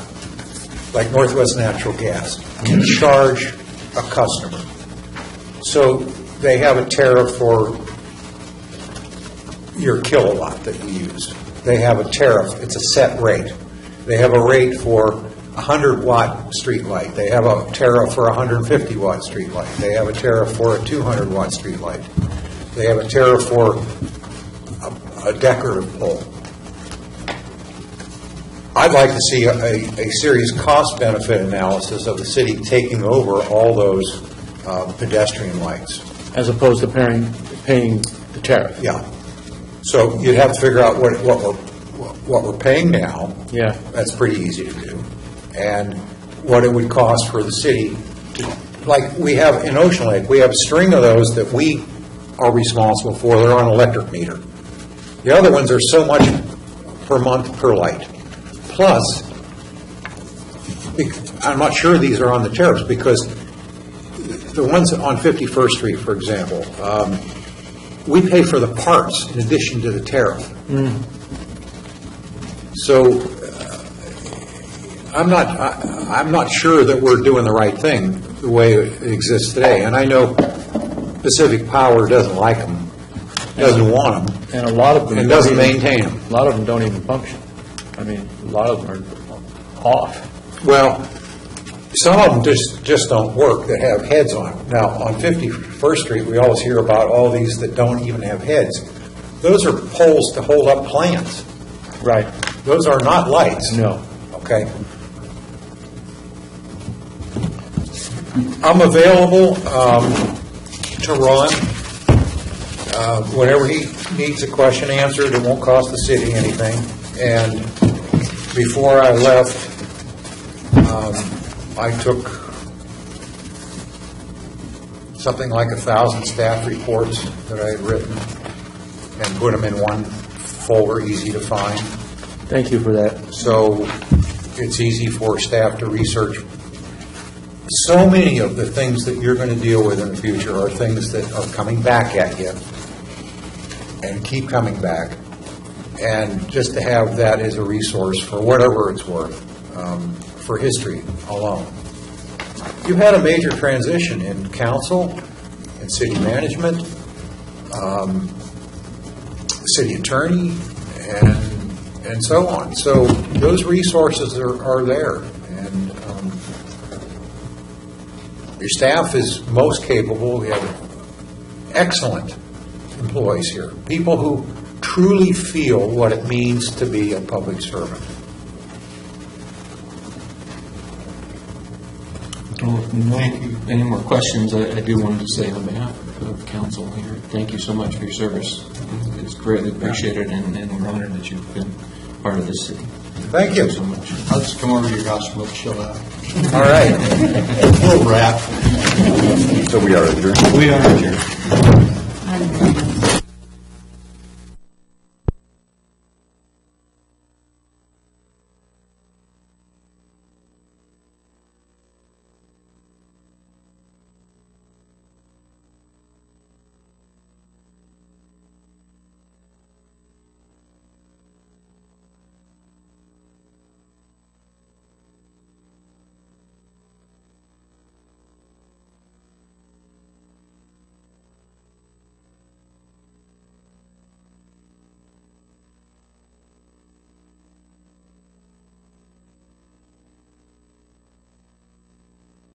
S3: like Northwest Natural Gas, can charge a customer. So they have a tariff for your kilowatt that you use. They have a tariff. It's a set rate. They have a rate for 100-watt street light. They have a tariff for a 150-watt street light. They have a tariff for a 200-watt street light. They have a tariff for a decorative pole. I'd like to see a serious cost-benefit analysis of the city taking over all those pedestrian lights.
S4: As opposed to paying the tariff?
S3: Yeah. So you'd have to figure out what we're paying now.
S4: Yeah.
S3: That's pretty easy to do. And what it would cost for the city to, like we have in Ocean Lake, we have a string of those that we are responsible for. They're on electric meter. The other ones are so much per month per light. Plus, I'm not sure these are on the tariffs because the ones on 51st Street, for example, we pay for the parts in addition to the tariff. So I'm not sure that we're doing the right thing the way it exists today. And I know Pacific Power doesn't like them, doesn't want them,
S4: and a lot of them
S3: and doesn't maintain them.
S4: A lot of them don't even function. I mean, a lot of them are off.
S3: Well, some of them just don't work that have heads on them. Now, on 51st Street, we always hear about all these that don't even have heads. Those are poles to hold up plants.
S4: Right.
S3: Those are not lights.
S4: No.
S3: Okay. I'm available to Ron whenever he needs a question answered. It won't cost the city anything. And before I left, I took something like 1,000 staff reports that I had written and put them in one folder, easy to find.
S4: Thank you for that.
S3: So it's easy for staff to research. So many of the things that you're going to deal with in the future are things that are coming back at you and keep coming back. And just to have that as a resource for whatever it's worth, for history alone. You've had a major transition in council, in city management, city attorney, and so on. So those resources are there. And your staff is most capable. We have excellent employees here, people who truly feel what it means to be a public servant.
S8: Well, if no any more questions, I do want to say on behalf of council here, thank you so much for your service. It's greatly appreciated, and we're honored that you've been part of this city.
S3: Thank you
S7: so much. I'll just come over to your house and we'll chill out.
S3: All right.
S7: We'll wrap.
S6: So we are adjourned.
S8: We are adjourned.